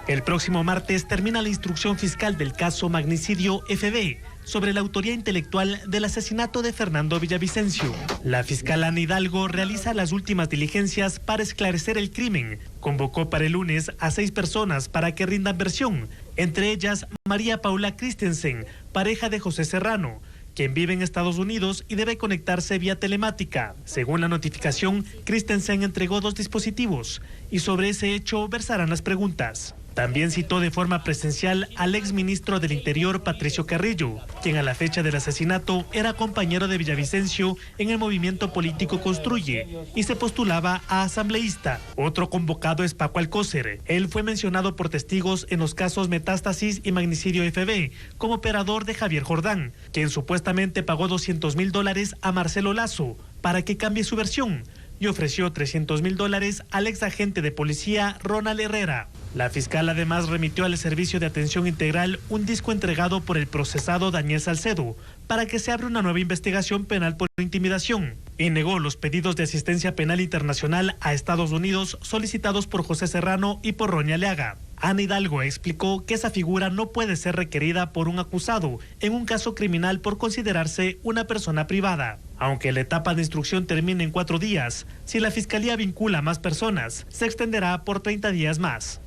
El próximo martes termina la instrucción fiscal del caso Magnicidio FB sobre la autoría intelectual del asesinato de Fernando Villavicencio. La fiscal Ana Hidalgo realiza las últimas diligencias para esclarecer el crimen. Convocó para el lunes a 6 personas para que rindan versión, entre ellas María Paula Christensen, pareja de José Serrano, quien vive en Estados Unidos y debe conectarse vía telemática. Según la notificación, Christensen entregó 2 dispositivos y sobre ese hecho versarán las preguntas. También citó de forma presencial al exministro del Interior, Patricio Carrillo, quien a la fecha del asesinato era compañero de Villavicencio en el movimiento político Construye y se postulaba a asambleísta. Otro convocado es Paco Alcócer. Él fue mencionado por testigos en los casos Metástasis y Magnicidio FB como operador de Javier Jordán, quien supuestamente pagó $200,000 a Marcelo Lazo para que cambie su versión y ofreció $300,000 al exagente de policía Ronald Herrera. La fiscal además remitió al Servicio de Atención Integral un disco entregado por el procesado Daniel Salcedo para que se abra una nueva investigación penal por intimidación y negó los pedidos de asistencia penal internacional a Estados Unidos solicitados por José Serrano y por Ronnie Aliaga. Ana Hidalgo explicó que esa figura no puede ser requerida por un acusado en un caso criminal por considerarse una persona privada. Aunque la etapa de instrucción termine en 4 días, si la Fiscalía vincula a más personas, se extenderá por 30 días más.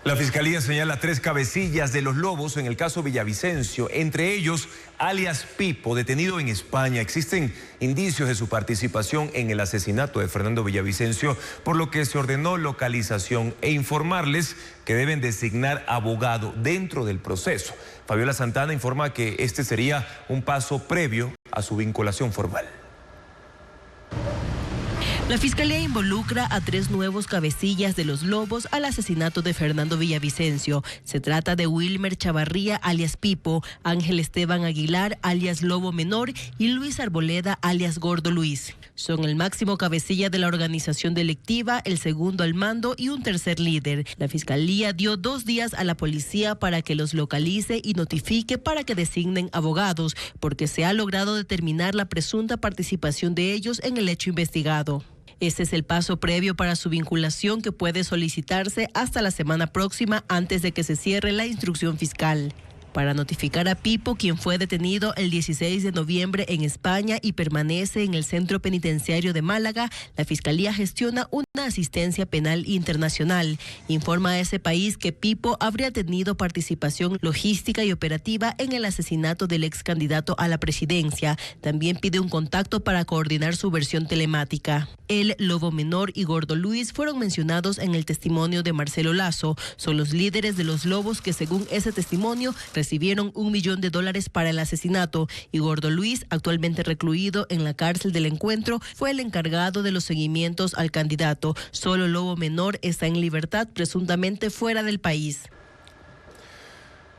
La Fiscalía señala 3 cabecillas de los Lobos en el caso Villavicencio, entre ellos alias Pipo, detenido en España. Existen indicios de su participación en el asesinato de Fernando Villavicencio, por lo que se ordenó localización e informarles que deben designar abogado dentro del proceso. Fabiola Santana informa que este sería un paso previo a su vinculación formal. La Fiscalía involucra a 3 nuevos cabecillas de los Lobos al asesinato de Fernando Villavicencio. Se trata de Wilmer Chavarría, alias Pipo, Ángel Esteban Aguilar, alias Lobo Menor, y Luis Arboleda, alias Gordo Luis. Son el máximo cabecilla de la organización delictiva, el segundo al mando y un tercer líder. La Fiscalía dio 2 días a la policía para que los localice y notifique para que designen abogados, porque se ha logrado determinar la presunta participación de ellos en el hecho investigado. Este es el paso previo para su vinculación, que puede solicitarse hasta la semana próxima antes de que se cierre la instrucción fiscal. Para notificar a Pipo, quien fue detenido el 16 de noviembre en España y permanece en el Centro Penitenciario de Málaga, la Fiscalía gestiona una asistencia penal internacional. Informa a ese país que Pipo habría tenido participación logística y operativa en el asesinato del ex candidato a la presidencia. También pide un contacto para coordinar su versión telemática. El Lobo Menor y Gordo Luis fueron mencionados en el testimonio de Marcelo Lazo. Son los líderes de los Lobos que, según ese testimonio, recibieron $1 millón para el asesinato, y Gordo Luis, actualmente recluido en la cárcel del Encuentro, fue el encargado de los seguimientos al candidato. Solo Lobo Menor está en libertad, presuntamente fuera del país.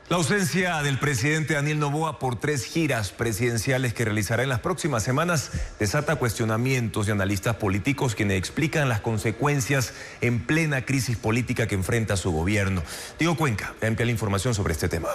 La ausencia del presidente Daniel Noboa por 3 giras presidenciales que realizará en las próximas semanas desata cuestionamientos de analistas políticos, quienes explican las consecuencias en plena crisis política que enfrenta su gobierno. Diego Cuenca amplia la información sobre este tema.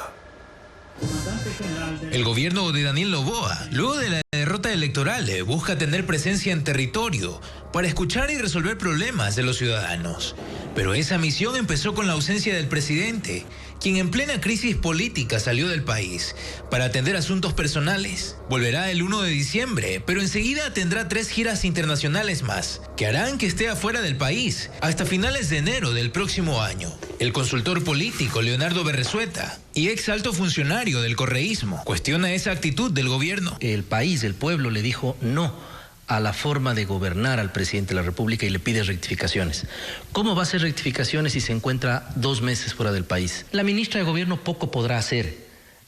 El gobierno de Daniel Noboa, luego de la derrota electoral, busca tener presencia en territorio para escuchar y resolver problemas de los ciudadanos. Pero esa misión empezó con la ausencia del presidente, quien en plena crisis política salió del país para atender asuntos personales. Volverá el 1 de diciembre, pero enseguida tendrá 3 giras internacionales más, que harán que esté afuera del país hasta finales de enero del próximo año. El consultor político Leonardo Berresueta, y ex alto funcionario del correísmo, cuestiona esa actitud del gobierno. El país, el pueblo, le dijo no a la forma de gobernar al presidente de la República y le pide rectificaciones. ¿Cómo va a hacer rectificaciones si se encuentra 2 meses fuera del país? La ministra de Gobierno poco podrá hacer.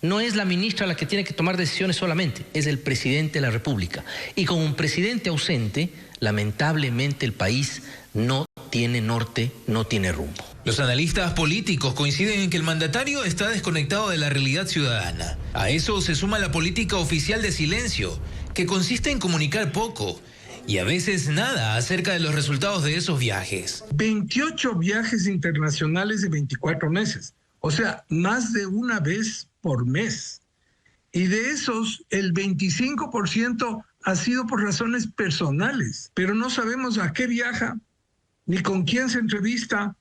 No es la ministra la que tiene que tomar decisiones solamente, es el presidente de la República. Y con un presidente ausente, lamentablemente el país no tiene norte, no tiene rumbo. Los analistas políticos coinciden en que el mandatario está desconectado de la realidad ciudadana. A eso se suma la política oficial de silencio, que consiste en comunicar poco y a veces nada acerca de los resultados de esos viajes. 28 viajes internacionales de 24 meses, o sea, más de una vez por mes. Y de esos, el 25% ha sido por razones personales, pero no sabemos a qué viaja, ni con quién se entrevista,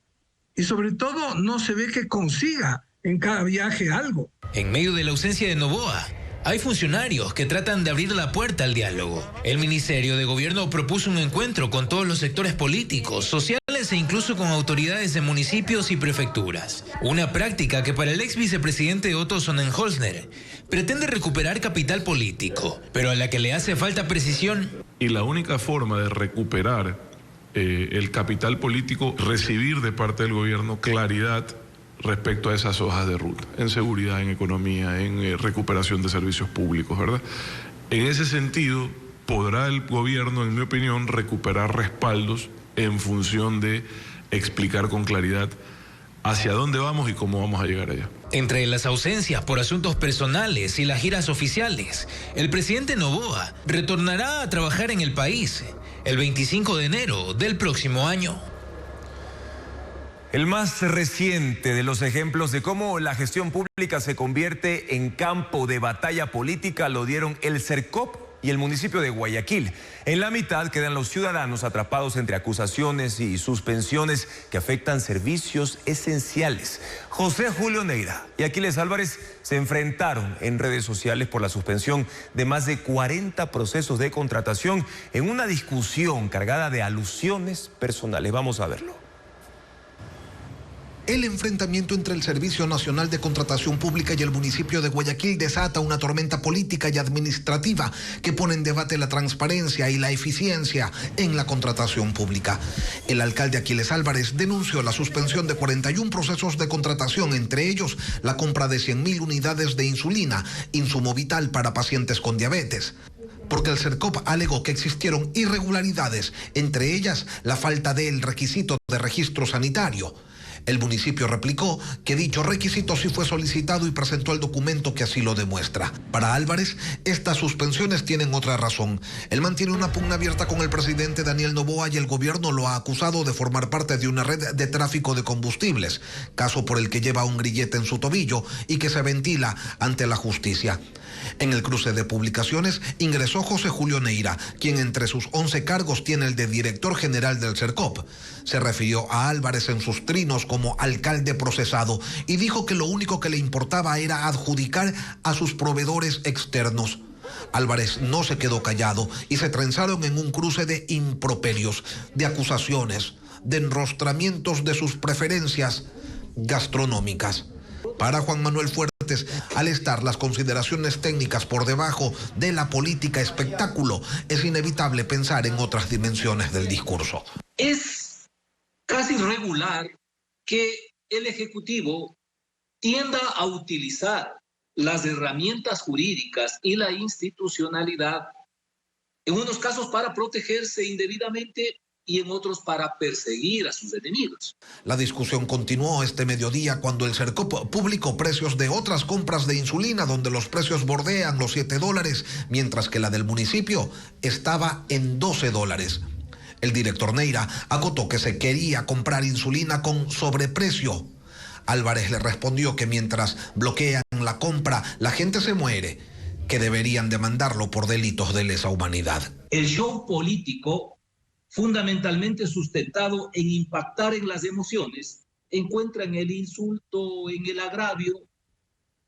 y sobre todo no se ve que consiga en cada viaje algo. En medio de la ausencia de Noboa, hay funcionarios que tratan de abrir la puerta al diálogo. El Ministerio de Gobierno propuso un encuentro con todos los sectores políticos, sociales e incluso con autoridades de municipios y prefecturas. Una práctica que para el ex vicepresidente Otto Sonnenholzner pretende recuperar capital político, pero a la que le hace falta precisión. Y la única forma de recuperar el capital político recibir de parte del gobierno claridad respecto a esas hojas de ruta, en seguridad, en economía, en recuperación de servicios públicos, ¿verdad? En ese sentido, podrá el gobierno, en mi opinión, recuperar respaldos en función de explicar con claridad hacia dónde vamos y cómo vamos a llegar allá. Entre las ausencias por asuntos personales y las giras oficiales, el presidente Noboa retornará a trabajar en el país el 25 de enero del próximo año. El más reciente de los ejemplos de cómo la gestión pública se convierte en campo de batalla política lo dieron el CERCOP y el municipio de Guayaquil. En la mitad quedan los ciudadanos atrapados entre acusaciones y suspensiones que afectan servicios esenciales. José Julio Neira y Aquiles Álvarez se enfrentaron en redes sociales por la suspensión de más de 40 procesos de contratación en una discusión cargada de alusiones personales. Vamos a verlo. El enfrentamiento entre el Servicio Nacional de Contratación Pública y el municipio de Guayaquil desata una tormenta política y administrativa que pone en debate la transparencia y la eficiencia en la contratación pública. El alcalde Aquiles Álvarez denunció la suspensión de 41 procesos de contratación, entre ellos la compra de 100.000 unidades de insulina, insumo vital para pacientes con diabetes, porque el CERCOP alegó que existieron irregularidades, entre ellas la falta del requisito de registro sanitario. El municipio replicó que dicho requisito sí fue solicitado y presentó el documento que así lo demuestra. Para Álvarez, estas suspensiones tienen otra razón. Él mantiene una pugna abierta con el presidente Daniel Noboa y el gobierno lo ha acusado de formar parte de una red de tráfico de combustibles, caso por el que lleva un grillete en su tobillo y que se ventila ante la justicia. En el cruce de publicaciones ingresó José Julio Neira, quien entre sus 11 cargos tiene el de director general del CERCOP. Se refirió a Álvarez en sus trinos como alcalde procesado y dijo que lo único que le importaba era adjudicar a sus proveedores externos. Álvarez no se quedó callado y se trenzaron en un cruce de improperios, de acusaciones, de enrostramientos de sus preferencias gastronómicas. Para Juan Manuel Fuertes, al estar las consideraciones técnicas por debajo de la política espectáculo, es inevitable pensar en otras dimensiones del discurso. Es casi regular que el Ejecutivo tienda a utilizar las herramientas jurídicas y la institucionalidad, en unos casos para protegerse indebidamente y en otros para perseguir a sus enemigos. La discusión continuó este mediodía cuando el CERCOP publicó precios de otras compras de insulina donde los precios bordean los $7, mientras que la del municipio estaba en $12. El director Neira acotó que se quería comprar insulina con sobreprecio. Álvarez le respondió que mientras bloquean la compra, la gente se muere, que deberían demandarlo por delitos de lesa humanidad. El show político, fundamentalmente sustentado en impactar en las emociones, encuentra en el insulto, en el agravio,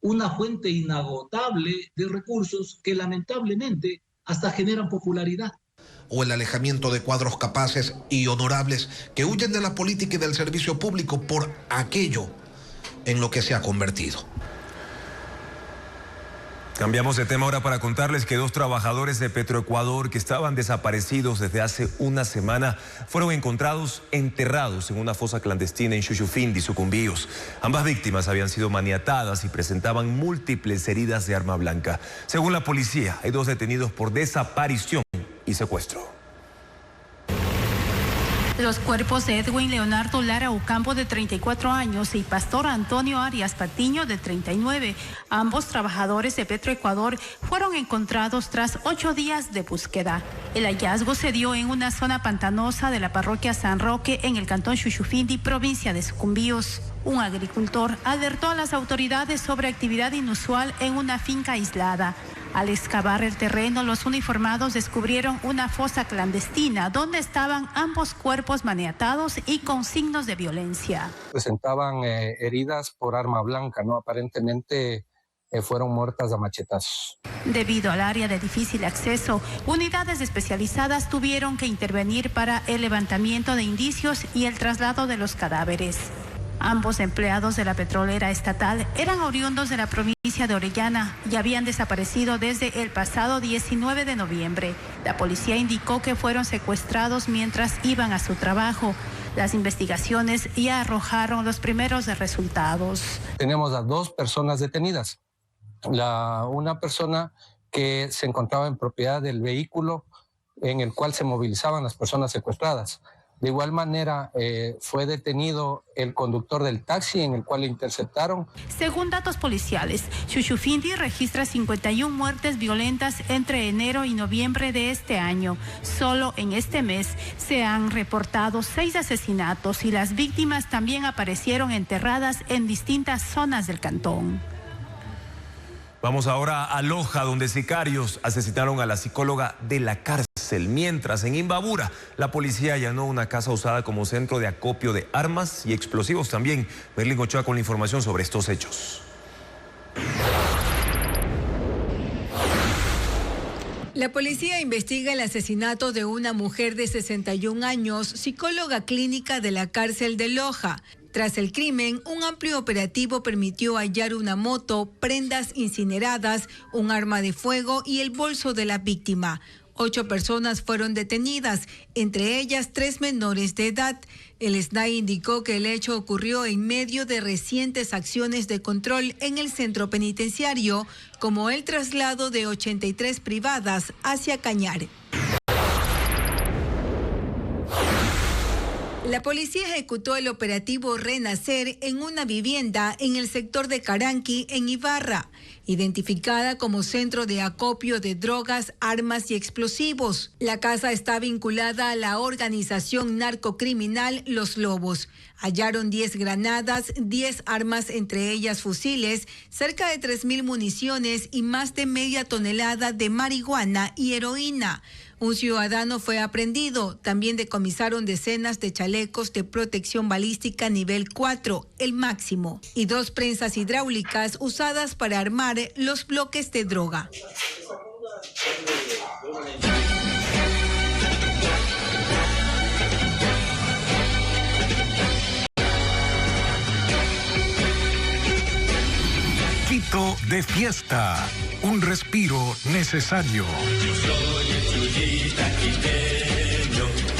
una fuente inagotable de recursos que lamentablemente hasta generan popularidad. O el alejamiento de cuadros capaces y honorables que huyen de la política y del servicio público por aquello en lo que se ha convertido. Cambiamos de tema ahora para contarles que 2 trabajadores de Petroecuador que estaban desaparecidos desde hace una semana fueron encontrados enterrados en una fosa clandestina en Xuxufindi, Sucumbíos. Ambas víctimas habían sido maniatadas y presentaban múltiples heridas de arma blanca. Según la policía, hay 2 detenidos por desaparición y secuestro. Los cuerpos de Edwin Leonardo Lara Ocampo, de 34 años, y Pastor Antonio Arias Patiño, de 39, ambos trabajadores de Petroecuador, fueron encontrados tras 8 días de búsqueda. El hallazgo se dio en una zona pantanosa de la parroquia San Roque, en el cantón Xuxufindi, provincia de Sucumbíos. Un agricultor alertó a las autoridades sobre actividad inusual en una finca aislada. Al excavar el terreno, los uniformados descubrieron una fosa clandestina donde estaban ambos cuerpos maniatados y con signos de violencia. Presentaban heridas por arma blanca, ¿no? Aparentemente fueron muertas a machetazos. Debido al área de difícil acceso, unidades especializadas tuvieron que intervenir para el levantamiento de indicios y el traslado de los cadáveres. Ambos empleados de la petrolera estatal eran oriundos de la provincia provincia de Orellana y habían desaparecido desde el pasado 19 de noviembre. La policía indicó que fueron secuestrados mientras iban a su trabajo. Las investigaciones ya arrojaron los primeros resultados. Tenemos a 2 personas detenidas. Una persona que se encontraba en propiedad del vehículo en el cual se movilizaban las personas secuestradas. De igual manera, fue detenido el conductor del taxi en el cual le interceptaron. Según datos policiales, Shushufindi registra 51 muertes violentas entre enero y noviembre de este año. Solo en este mes se han reportado 6 asesinatos y las víctimas también aparecieron enterradas en distintas zonas del cantón. Vamos ahora a Loja, donde sicarios asesinaron a la psicóloga de la cárcel. Mientras, en Imbabura, la policía allanó una casa usada como centro de acopio de armas y explosivos también. Merlin Ochoa con la información sobre estos hechos. La policía investiga el asesinato de una mujer de 61 años, psicóloga clínica de la cárcel de Loja. Tras el crimen, un amplio operativo permitió hallar una moto, prendas incineradas, un arma de fuego y el bolso de la víctima. 8 personas fueron detenidas, entre ellas 3 menores de edad. El SNAI indicó que el hecho ocurrió en medio de recientes acciones de control en el centro penitenciario, como el traslado de 83 privadas hacia Cañar. La policía ejecutó el operativo Renacer en una vivienda en el sector de Caranqui, en Ibarra, identificada como centro de acopio de drogas, armas y explosivos. La casa está vinculada a la organización narcocriminal Los Lobos. Hallaron 10 granadas, 10 armas, entre ellas fusiles, cerca de 3.000 municiones y más de media tonelada de marihuana y heroína. Un ciudadano fue aprehendido. También decomisaron decenas de chalecos de protección balística nivel 4, el máximo, y 2 prensas hidráulicas usadas para armar los bloques de droga. Quito de fiesta, un respiro necesario.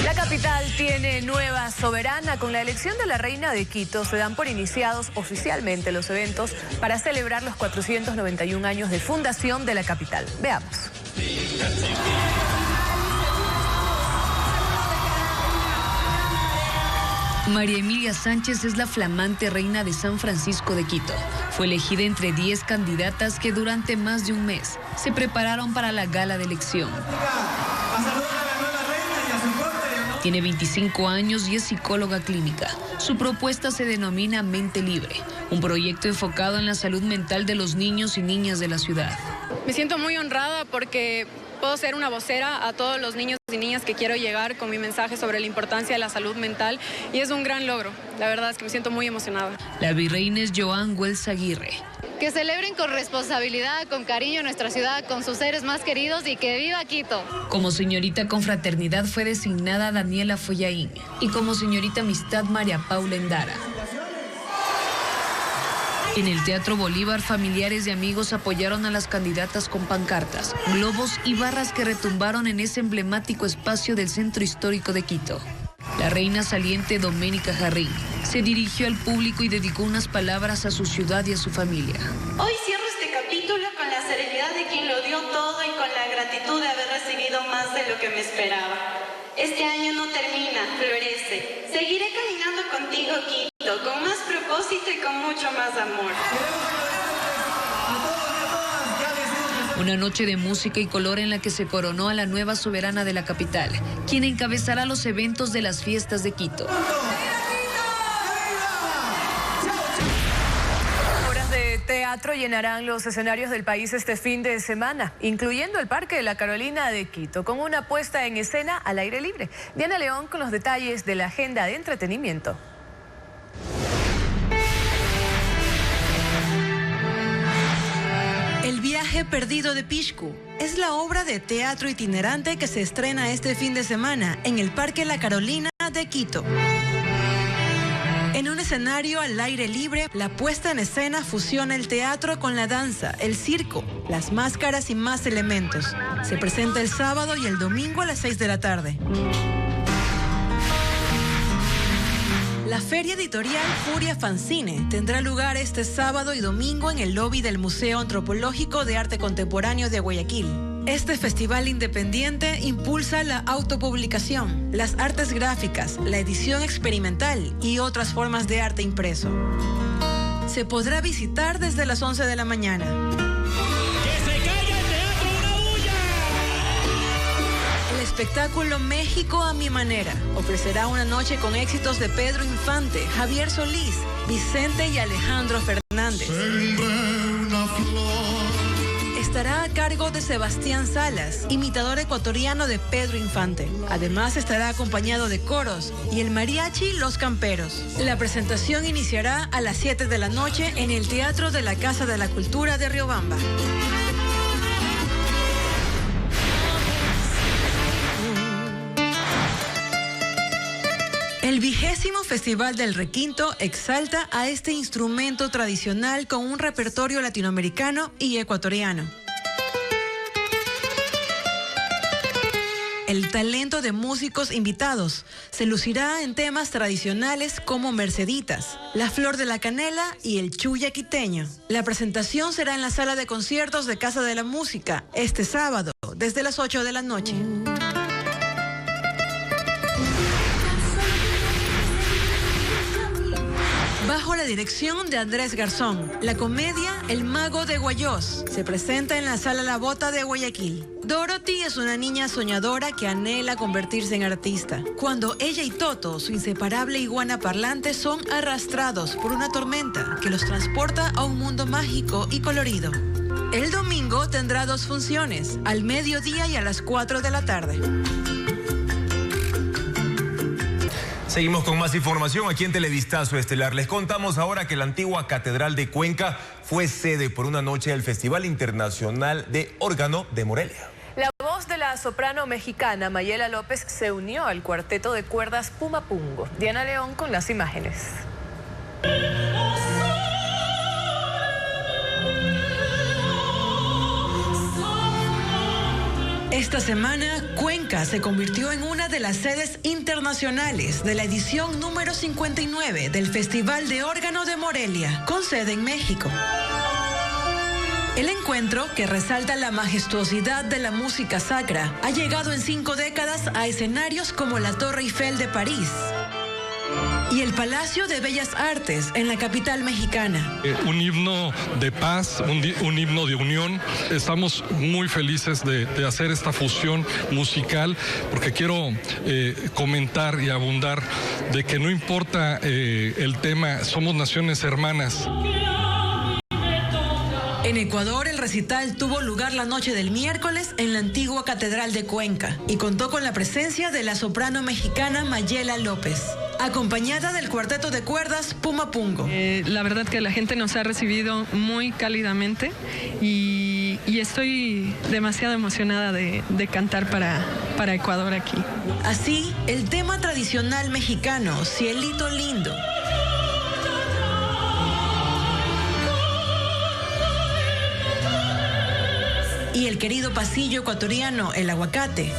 La capital tiene nueva soberana. Con la elección de la reina de Quito se dan por iniciados oficialmente los eventos para celebrar los 491 años de fundación de la capital. Veamos. María Emilia Sánchez es la flamante reina de San Francisco de Quito. Fue elegida entre 10 candidatas que durante más de un mes se prepararon para la gala de elección. Tiene 25 años y es psicóloga clínica. Su propuesta se denomina Mente Libre, un proyecto enfocado en la salud mental de los niños y niñas de la ciudad. Me siento muy honrada porque puedo ser una vocera a todos los niños y niñas que quiero llegar con mi mensaje sobre la importancia de la salud mental y es un gran logro. La verdad es que me siento muy emocionada. La virreina es Joan Wells Aguirre. Que celebren con responsabilidad, con cariño nuestra ciudad, con sus seres más queridos y que viva Quito. Como señorita confraternidad fue designada Daniela Follaín y como señorita amistad María Paula Endara. En el Teatro Bolívar, familiares y amigos apoyaron a las candidatas con pancartas, globos y barras que retumbaron en ese emblemático espacio del centro histórico de Quito. La reina saliente Doménica Jarrín se dirigió al público y dedicó unas palabras a su ciudad y a su familia. Hoy cierro este capítulo con la serenidad de quien lo dio todo y con la gratitud de haber recibido más de lo que me esperaba. Este año no termina, florece. Seguiré caminando contigo, Quito, con más propósito y con mucho más amor. Una noche de música y color en la que se coronó a la nueva soberana de la capital, quien encabezará los eventos de las fiestas de Quito. Obras de teatro llenarán los escenarios del país este fin de semana, incluyendo el Parque de la Carolina de Quito, con una puesta en escena al aire libre. Diana León con los detalles de la agenda de entretenimiento. El viaje perdido de Pixcu es la obra de teatro itinerante que se estrena este fin de semana en el Parque La Carolina de Quito. En un escenario al aire libre, la puesta en escena fusiona el teatro con la danza, el circo, las máscaras y más elementos. Se presenta el sábado y el domingo a las 6 de la tarde. La feria editorial Furia Fanzine tendrá lugar este sábado y domingo en el lobby del Museo Antropológico de Arte Contemporáneo de Guayaquil. Este festival independiente impulsa la autopublicación, las artes gráficas, la edición experimental y otras formas de arte impreso. Se podrá visitar desde las 11 de la mañana. El espectáculo México a mi manera ofrecerá una noche con éxitos de Pedro Infante, Javier Solís, Vicente y Alejandro Fernández. Estará a cargo de Sebastián Salas, imitador ecuatoriano de Pedro Infante. Además estará acompañado de coros y el mariachi Los Camperos. La presentación iniciará a las 7 de la noche en el Teatro de la Casa de la Cultura de Riobamba. El 20º Festival del Requinto exalta a este instrumento tradicional con un repertorio latinoamericano y ecuatoriano. El talento de músicos invitados se lucirá en temas tradicionales como Merceditas, La Flor de la Canela y el Chuya Quiteño. La presentación será en la sala de conciertos de Casa de la Música este sábado, desde las 8 de la noche. Bajo la dirección de Andrés Garzón, la comedia El Mago de Guayós se presenta en la Sala La Bota de Guayaquil. Dorothy es una niña soñadora que anhela convertirse en artista. Cuando ella y Toto, su inseparable iguana parlante, son arrastrados por una tormenta que los transporta a un mundo mágico y colorido. El domingo tendrá 2 funciones, al mediodía y a las 4 de la tarde. Seguimos con más información aquí en Televistazo Estelar. Les contamos ahora que la antigua Catedral de Cuenca fue sede por una noche del Festival Internacional de Órgano de Morelia. La voz de la soprano mexicana Mayela López se unió al cuarteto de cuerdas Pumapungo. Diana León con las imágenes. Esta semana, Cuenca se convirtió en una de las sedes internacionales de la edición número 59 del Festival de Órgano de Morelia, con sede en México. El encuentro, que resalta la majestuosidad de la música sacra, ha llegado en 5 décadas a escenarios como la Torre Eiffel de París y el Palacio de Bellas Artes en la capital mexicana. Un himno de paz, un himno de unión. Estamos muy felices de hacer esta fusión musical porque quiero comentar y abundar de que no importa el tema, somos naciones hermanas. En Ecuador, el recital tuvo lugar la noche del miércoles en la antigua Catedral de Cuenca y contó con la presencia de la soprano mexicana Mayela López, acompañada del cuarteto de cuerdas Pumapungo. La verdad que la gente nos ha recibido muy cálidamente y estoy demasiado emocionada de cantar para Ecuador aquí. Así, el tema tradicional mexicano, Cielito Lindo, y el querido pasillo ecuatoriano, El Aguacate,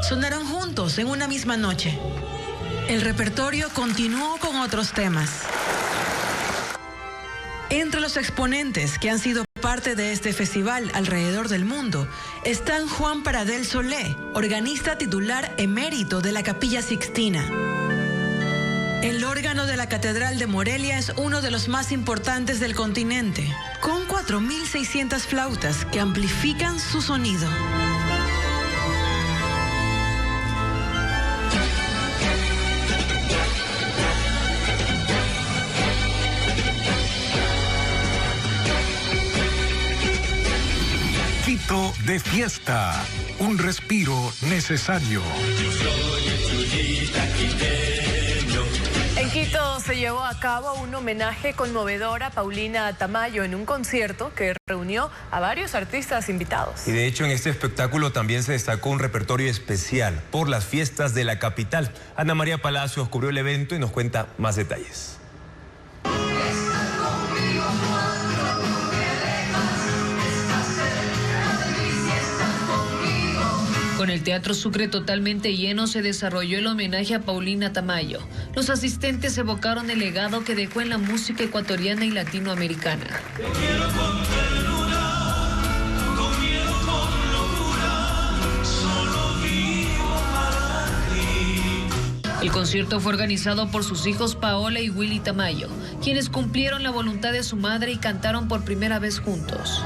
sonaron juntos en una misma noche. El repertorio continuó con otros temas. Entre los exponentes que han sido parte de este festival alrededor del mundo están Juan Paradel Solé, organista titular emérito de la Capilla Sixtina. El órgano de la Catedral de Morelia es uno de los más importantes del continente, con 4.600 flautas que amplifican su sonido. Quito de fiesta, un respiro necesario. En Quito se llevó a cabo un homenaje conmovedor a Paulina Tamayo en un concierto que reunió a varios artistas invitados. Y de hecho en este espectáculo también se destacó un repertorio especial por las fiestas de la capital. Ana María Palacios cubrió el evento y nos cuenta más detalles. Con el Teatro Sucre totalmente lleno se desarrolló el homenaje a Paulina Tamayo. Los asistentes evocaron el legado que dejó en la música ecuatoriana y latinoamericana. El concierto fue organizado por sus hijos Paola y Willy Tamayo, quienes cumplieron la voluntad de su madre y cantaron por primera vez juntos.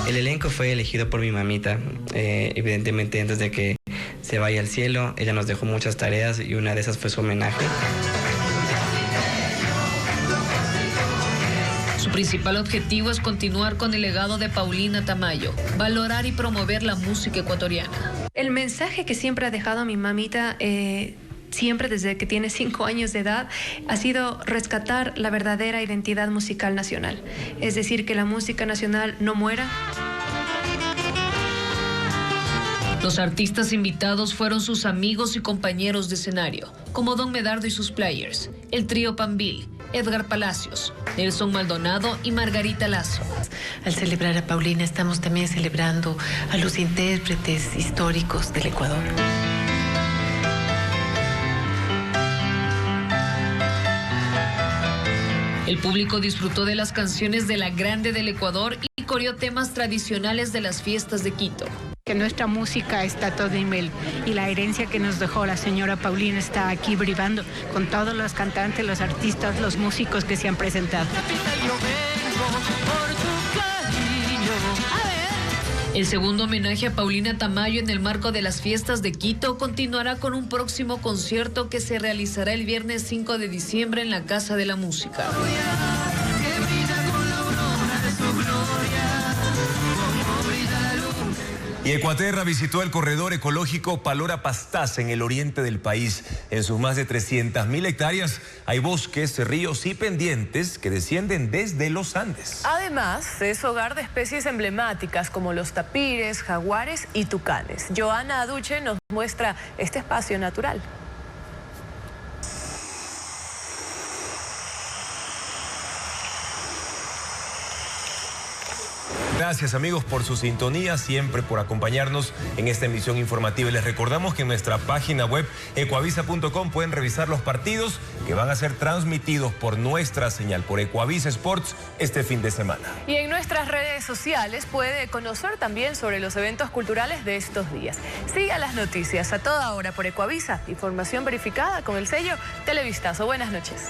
El elenco fue elegido por mi mamita. Evidentemente, antes de que se vaya al cielo, ella nos dejó muchas tareas y una de esas fue su homenaje. Su principal objetivo es continuar con el legado de Paulina Tamayo, valorar y promover la música ecuatoriana. El mensaje que siempre ha dejado mi mamita, siempre desde que tiene 5 años de edad, ha sido rescatar la verdadera identidad musical nacional. Es decir, que la música nacional no muera. Los artistas invitados fueron sus amigos y compañeros de escenario, como Don Medardo y sus Players, el trío Pambil, Edgar Palacios, Nelson Maldonado y Margarita Lazo. Al celebrar a Paulina estamos también celebrando a los intérpretes históricos del Ecuador. El público disfrutó de las canciones de la Grande del Ecuador y coreó temas tradicionales de las fiestas de Quito. Que nuestra música está todo en él y la herencia que nos dejó la señora Paulina está aquí brillando con todos los cantantes, los artistas, los músicos que se han presentado. El segundo homenaje a Paulina Tamayo en el marco de las fiestas de Quito continuará con un próximo concierto que se realizará el viernes 5 de diciembre en la Casa de la Música. Y Ecuaterra visitó el corredor ecológico Palora Pastaza en el oriente del país. En sus más de 300.000 hectáreas hay bosques, ríos y pendientes que descienden desde los Andes. Además, es hogar de especies emblemáticas como los tapires, jaguares y tucanes. Joana Aduche nos muestra este espacio natural. Gracias amigos por su sintonía, siempre por acompañarnos en esta emisión informativa. Y les recordamos que en nuestra página web ecuavisa.com pueden revisar los partidos que van a ser transmitidos por nuestra señal, por Ecuavisa Sports, este fin de semana. Y en nuestras redes sociales puede conocer también sobre los eventos culturales de estos días. Siga las noticias a toda hora por Ecuavisa, información verificada con el sello Televistazo. Buenas noches.